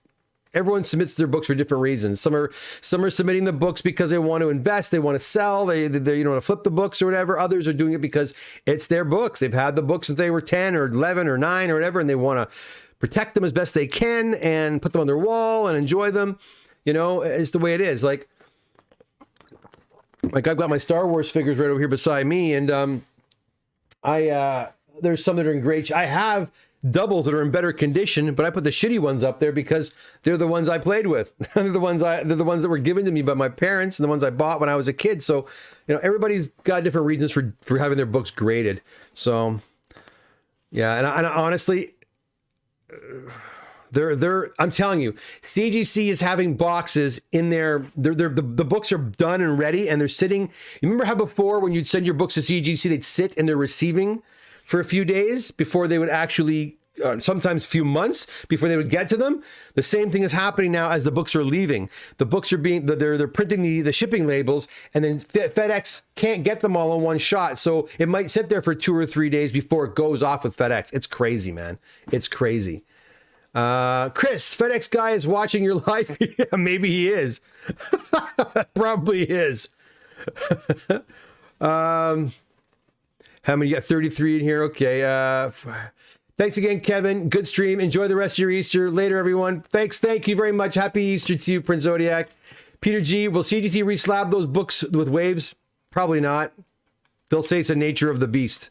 everyone submits their books for different reasons. Some are submitting the books because they want to invest, they want to sell, they want to flip the books or whatever. Others are doing it because it's their books. They've had the books since they were 10 or 11 or 9 or whatever, and they want to protect them as best they can and put them on their wall and enjoy them. You know, it's the way it is. Like I've got my Star Wars figures right over here beside me, and there's some that are in great. I have doubles that are in better condition, but I put the shitty ones up there because they're the ones I played with. they're the ones that were given to me by my parents and the ones I bought when I was a kid. So, you know, everybody's got different reasons for having their books graded. So, yeah, and honestly, I'm telling you, CGC is having boxes in there. The books are done and ready, and they're sitting. You remember how before when you'd send your books to CGC, they'd sit in their receiving for a few days before they would actually, sometimes a few months before they would get to them. The same thing is happening now as the books are leaving. The books are being, they're printing the shipping labels, and then FedEx can't get them all in one shot. So it might sit there for 2 or 3 days before it goes off with FedEx. It's crazy, man. It's crazy. Chris, FedEx guy is watching your live. Yeah, maybe he is. Probably is. How many? You got 33 in here. Okay. Thanks again, Kevin. Good stream. Enjoy the rest of your Easter. Later, everyone. Thanks. Thank you very much. Happy Easter to you, Prince Zodiac. Peter G, will CGC reslab those books with waves? Probably not. They'll say it's the nature of the beast.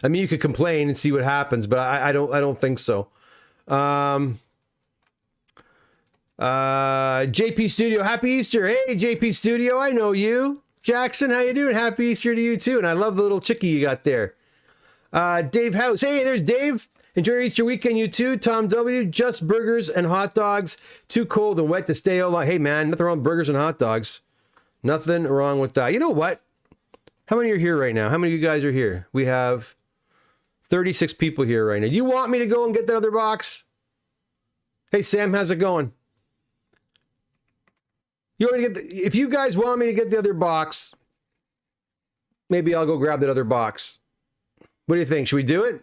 I mean, you could complain and see what happens, but I don't think so. JP Studio, happy Easter. Hey, JP Studio, I know you. Jackson, how you doing? Happy Easter to you too. And I love the little chickie you got there. Dave House, hey, there's Dave. Enjoy your Easter weekend, you too. Tom W, just burgers and hot dogs. Too cold and wet to stay all night. Hey man, nothing wrong with burgers and hot dogs. Nothing wrong with that. You know what? How many are here right now? How many of you guys are here? We have 36 people here right now. You want me to go and get that other box? Hey Sam, how's it going? You want me to get if you guys want me to get the other box, maybe I'll go grab that other box. What do you think? Should we do it?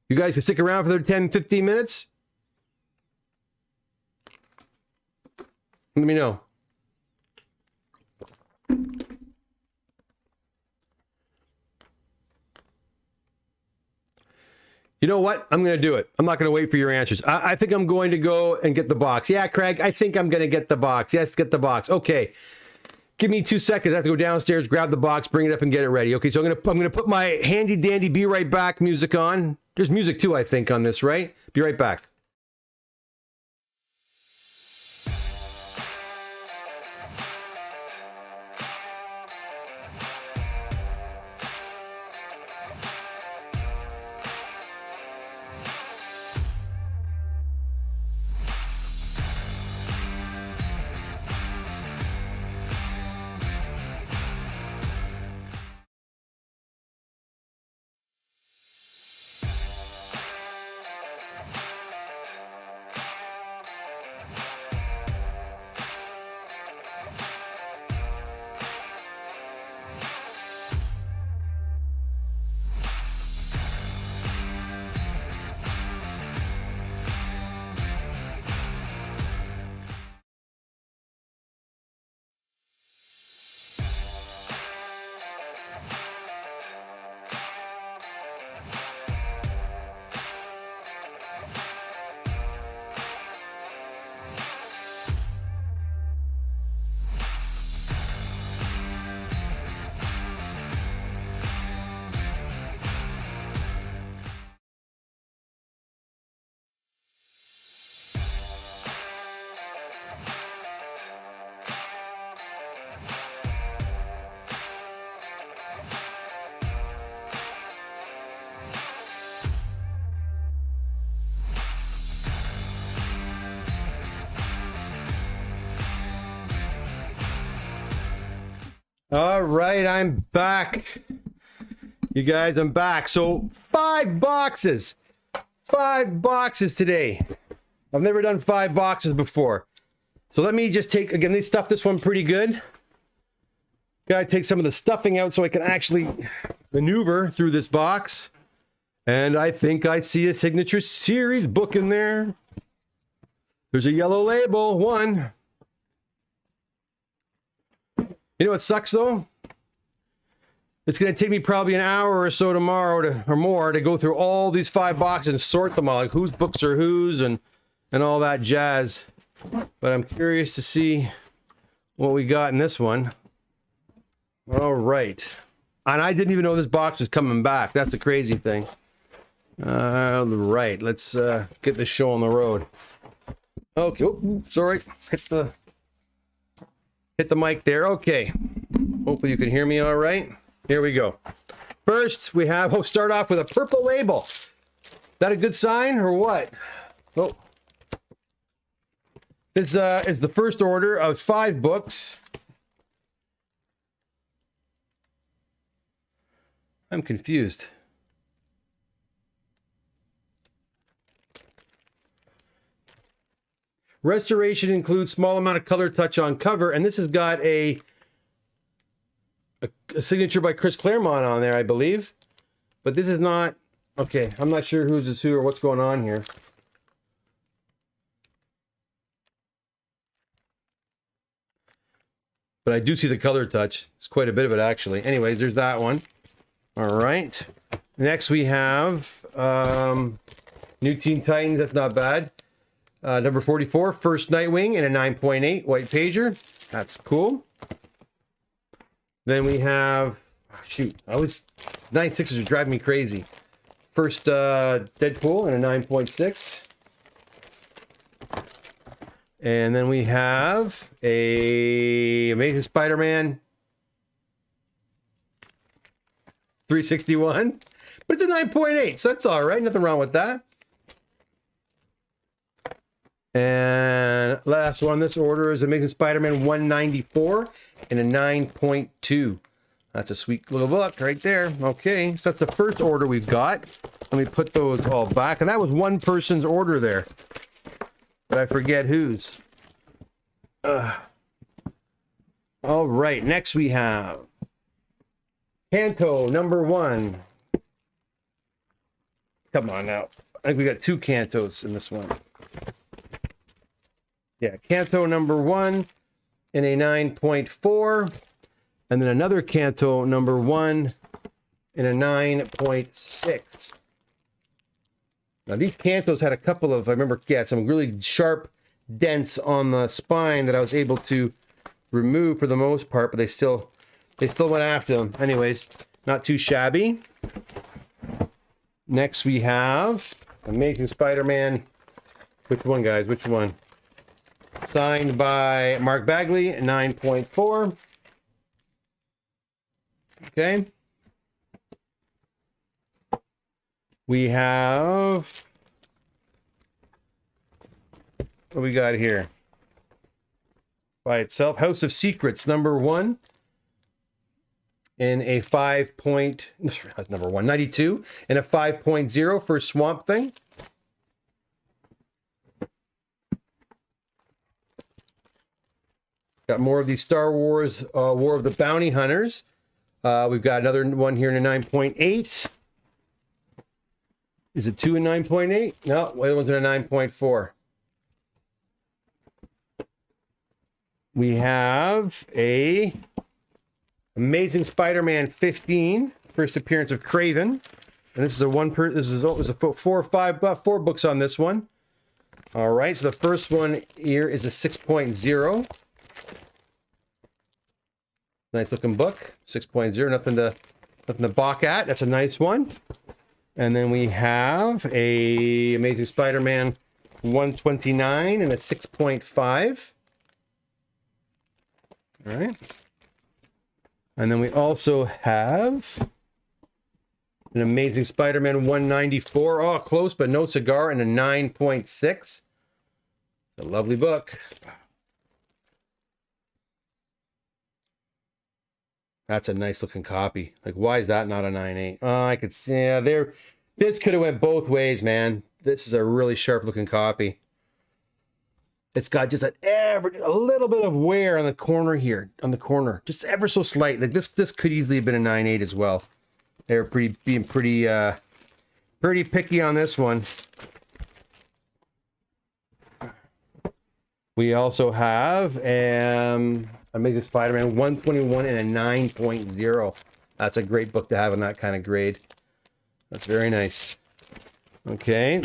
You guys can stick around for the 10, 15 minutes? Let me know. You know what? I'm going to do it. I'm not going to wait for your answers. I think I'm going to go and get the box. Yeah, Craig, I think I'm going to get the box. Yes, get the box. Okay. Give me 2 seconds. I have to go downstairs, grab the box, bring it up, and get it ready. Okay, so I'm going to put my handy dandy be right back music on. There's music too, I think, on this, right? Be right back. All right, I'm back. You guys, I'm back. So 5 boxes. 5 boxes today. I've never done 5 boxes before. So let me just take, again, they stuffed this one pretty good. Gotta take some of the stuffing out so I can actually maneuver through this box. And I think I see a Signature Series book in there. There's a yellow label, 1. You know what sucks though? It's going to take me probably an hour or so tomorrow or more to go through all these 5 boxes and sort them all, like whose books are whose and all that jazz. But I'm curious to see what we got in this one. All right. And I didn't even know this box was coming back. That's the crazy thing. All right. Let's get this show on the road. Okay. Oh, sorry. Hit the mic there. Okay. Hopefully you can hear me all right. Here we go. First, we have, start off with a purple label. That a good sign or what? Oh. This is the first order of 5 books. I'm confused. Restoration includes small amount of color touch on cover, and this has got a signature by Chris Claremont on there, I believe. But this is not... Okay, I'm not sure who's is who or what's going on here. But I do see the color touch. It's quite a bit of it, actually. Anyways, there's that one. All right. Next we have New Teen Titans. That's not bad. Number 44, First Nightwing in a 9.8 white pager. That's cool. Then we have... Oh, shoot. 9.6s are driving me crazy. First Deadpool in a 9.6. And then we have a Amazing Spider-Man 361. But it's a 9.8, so that's all right. Nothing wrong with that. And last one on this order is Amazing Spider-Man 194 in a 9.2. That's a sweet little book right there. Okay, so that's the first order we've got. Let me put those all back. And that was one person's order there. But I forget whose. All right, next we have Canto number 1. Come on now. I think we got 2 Cantos in this one. Yeah, Canto number 1 in a 9.4. And then another Canto number 1 in a 9.6. Now these Cantos had a couple of, I remember, some really sharp dents on the spine that I was able to remove for the most part, but they still went after them. Anyways, not too shabby. Next we have Amazing Spider-Man. Which one, guys? Which one? Signed by Mark Bagley, 9.4. Okay. We have... What we got here? By itself, House of Secrets, number 1. In a 5. That's number 192. In a 5.0 for Swamp Thing. Got more of these Star Wars War of the Bounty Hunters. We've got another one here in a 9.8. Is it 2 and 9.8? No, the other one's in a 9.4. We have a Amazing Spider-Man 15, first appearance of Craven, and this is a four books on this one. All right, so the first one here is a 6.0. Nice looking book, 6.0. Nothing to balk at. That's a nice one. And then we have a Amazing Spider-Man 129 and a 6.5. All right. And then we also have an Amazing Spider-Man 194. Oh, close, but no cigar, and a 9.6. A lovely book. That's a nice looking copy. Like, why is that not a 9.8? Oh, I could see. Yeah, this could have went both ways, man. This is a really sharp looking copy. It's got just a little bit of wear on the corner here, just ever so slight. Like this could easily have been a 9.8 as well. They're being pretty picky on this one. We also have Amazing Spider-Man 121 and a 9.0. That's a great book to have in that kind of grade. That's very nice. Okay.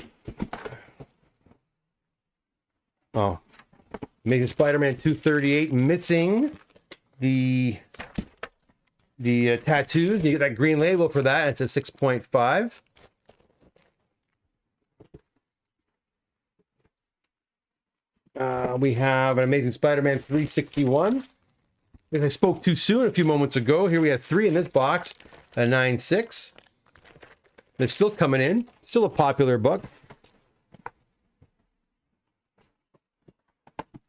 Oh, Amazing Spider-Man 238, missing the tattoos. You get that green label for that. It's a 6.5. We have an Amazing Spider-Man 361. I think I spoke too soon a few moments ago. Here we have 3 in this box, a 9.6. They're still coming in. Still a popular book.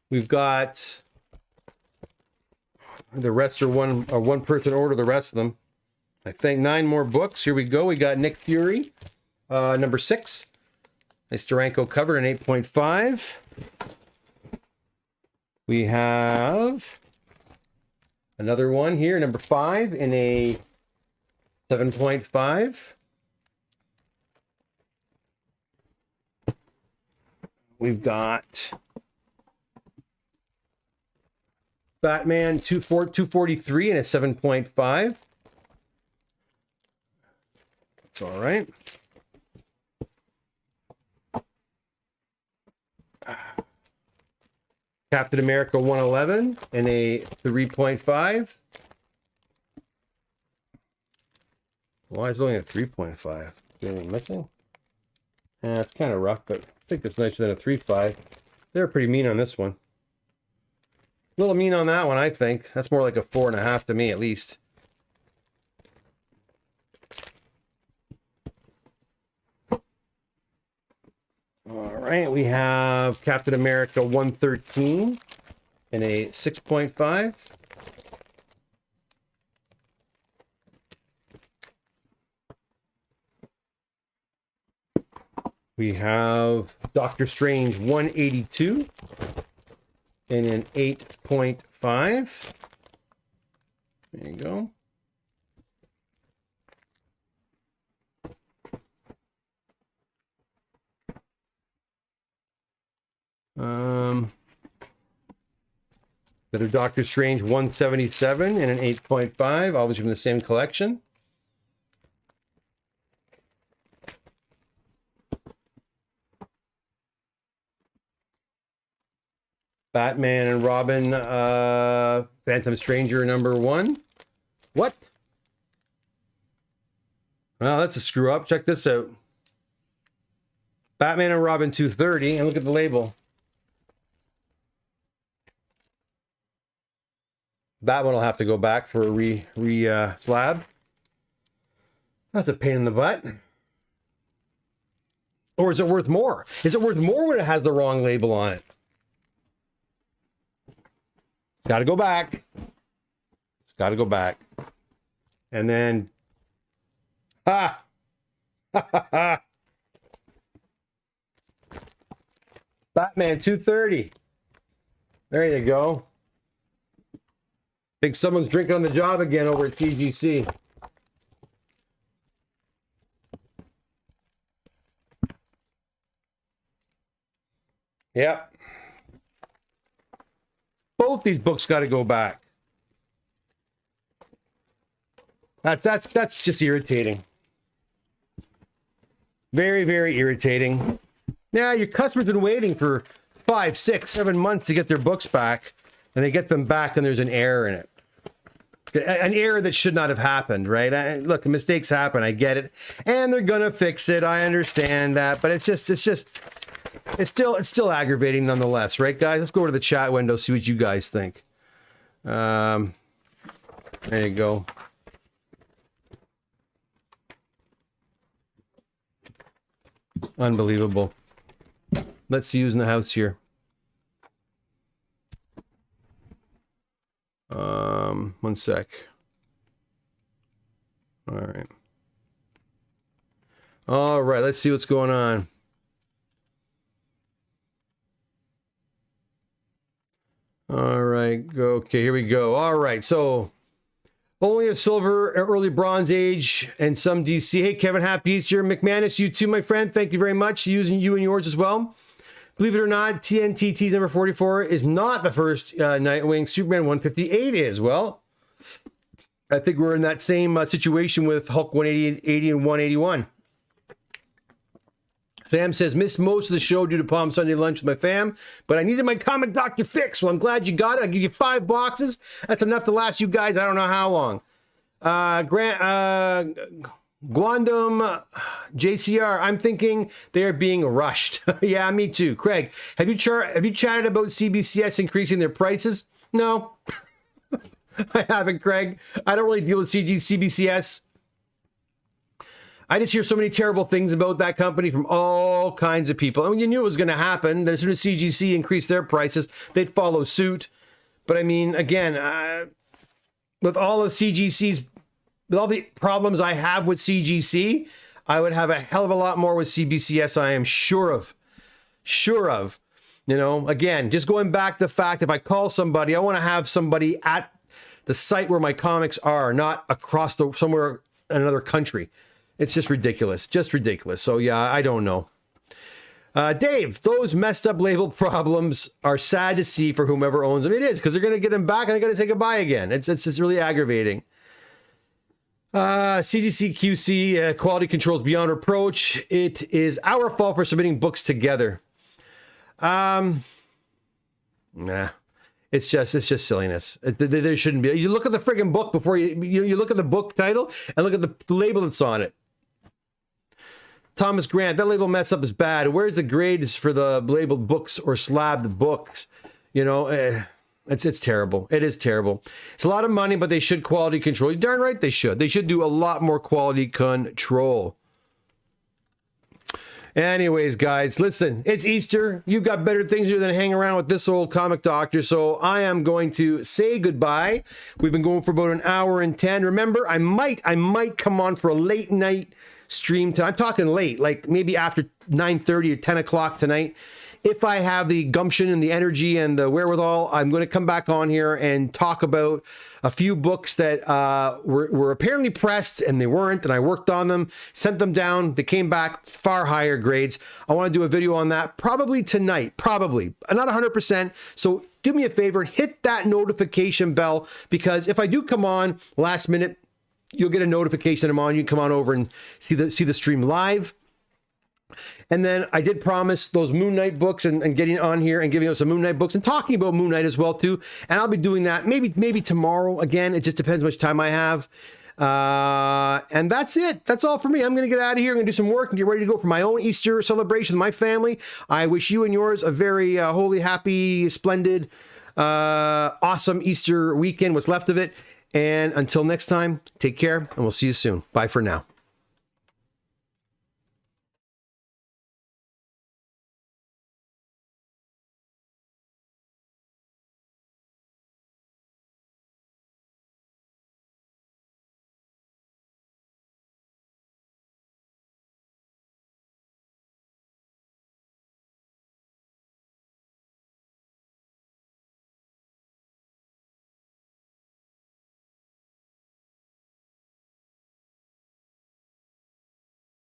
We've got the rest are one person order. The rest of them, I think, 9 more books. Here we go. We got Nick Fury, number 6. Nice Durango cover in 8.5. We have another one here, number 5 in a 7.5. We've got Batman 243 and a 7.5. That's all right. Captain America 111 and a 3.5. Why is it only a 3.5? Anything missing? Yeah, it's kind of rough, but I think it's nicer than a 3.5. They're pretty mean on this one. A little mean on that one, I think. That's more like a 4.5 to me, at least. All right, we have Captain America 113 and a 6.5. We have Doctor Strange 182 and an 8.5. There you go. Better Doctor Strange 177 and an 8.5, always from the same collection. Batman and Robin, Phantom Stranger number 1. What? Well, that's a screw up. Check this out. Batman and Robin 230, and look at the label. That one will have to go back for a slab. That's a pain in the butt. Or is it worth more? Is it worth more when it has the wrong label on it? Got to go back. It's got to go back. And then, Batman 230. There you go. Think someone's drinking on the job again over at CGC. Yep. Both these books got to go back. That's just irritating. Very, very irritating. Now, your customer's been waiting for 5, 6, 7 months to get their books back, and they get them back and there's an error in it. An error that should not have happened, right? Look, mistakes happen. I get it. And they're going to fix it. I understand that, but it's still aggravating nonetheless, right, guys? Let's go to the chat window, see what you guys think. There you go. Unbelievable. Let's see who's in the house here. One sec. All right. All right, let's see what's going on. All right, go. Okay, here we go. All right, so only a silver, early bronze age, and some DC. Hey, Kevin, happy Easter. McManus, you too, my friend. Thank you very much. Using you and yours as well. Believe it or not, TNTT's number 44 is not the first Nightwing. Superman 158 is. Well, I think we're in that same situation with Hulk 180 and 181. Sam says, missed most of the show due to Palm Sunday lunch with my fam, but I needed my comic doctor fix. Well, I'm glad you got it. I'll give you 5 boxes. That's enough to last you guys I don't know how long. Guandom JCR, I'm thinking they are being rushed. Yeah, me too. Craig, have you chatted about CBCS increasing their prices? No, I haven't, Craig. I don't really deal with CBCS. I just hear so many terrible things about that company from all kinds of people. I mean, you knew it was going to happen. As soon as CGC increased their prices, they'd follow suit. But I mean, again, with all of CGC's, with all the problems I have with CGC, I would have a hell of a lot more with CBCS, I am sure of. Sure of. You know, again, just going back to the fact, if I call somebody, I want to have somebody at the site where my comics are, not across somewhere in another country. It's just ridiculous. Just ridiculous. So yeah, I don't know. Dave, those messed up label problems are sad to see for whomever owns them. It is, because they're going to get them back and they're going to say goodbye again. It's just really aggravating. CGC QC, quality controls beyond reproach. It is our fault for submitting books together. Nah, it's just silliness. There shouldn't be. You look at the friggin' book before you look at the book title and look at the label that's on it. Thomas Grant, that label mess up is bad. Where's the grades for the labeled books or slabbed books? You know, it's terrible. It is terrible. It's a lot of money, but they should quality control. You're darn right they should. They should do a lot more quality control. Anyways, guys, listen, it's Easter. You've got better things to do than hang around with this old comic doctor. So I am going to say goodbye. We've been going for about an hour and 10. Remember, I might come on for a late night stream tonight. I'm talking late, like maybe after 9:30 or 10 o'clock tonight. If I have the gumption and the energy and the wherewithal, I'm going to come back on here and talk about a few books that were apparently pressed and they weren't, and I worked on them, sent them down. They came back far higher grades. I want to do a video on that probably tonight, probably. Not 100%. So do me a favor and hit that notification bell, because if I do come on last minute, you'll get a notification that I'm on. You can come on over and see the stream live. And then I did promise those Moon Knight books and getting on here and giving us some Moon Knight books and talking about Moon Knight as well too. And I'll be doing that maybe tomorrow. Again, it just depends how much time I have. And that's it. That's all for me. I'm going to get out of here. I'm going to do some work and get ready to go for my own Easter celebration with my family. I wish you and yours a very holy, happy, splendid, awesome Easter weekend, what's left of it. And until next time, take care and we'll see you soon. Bye for now.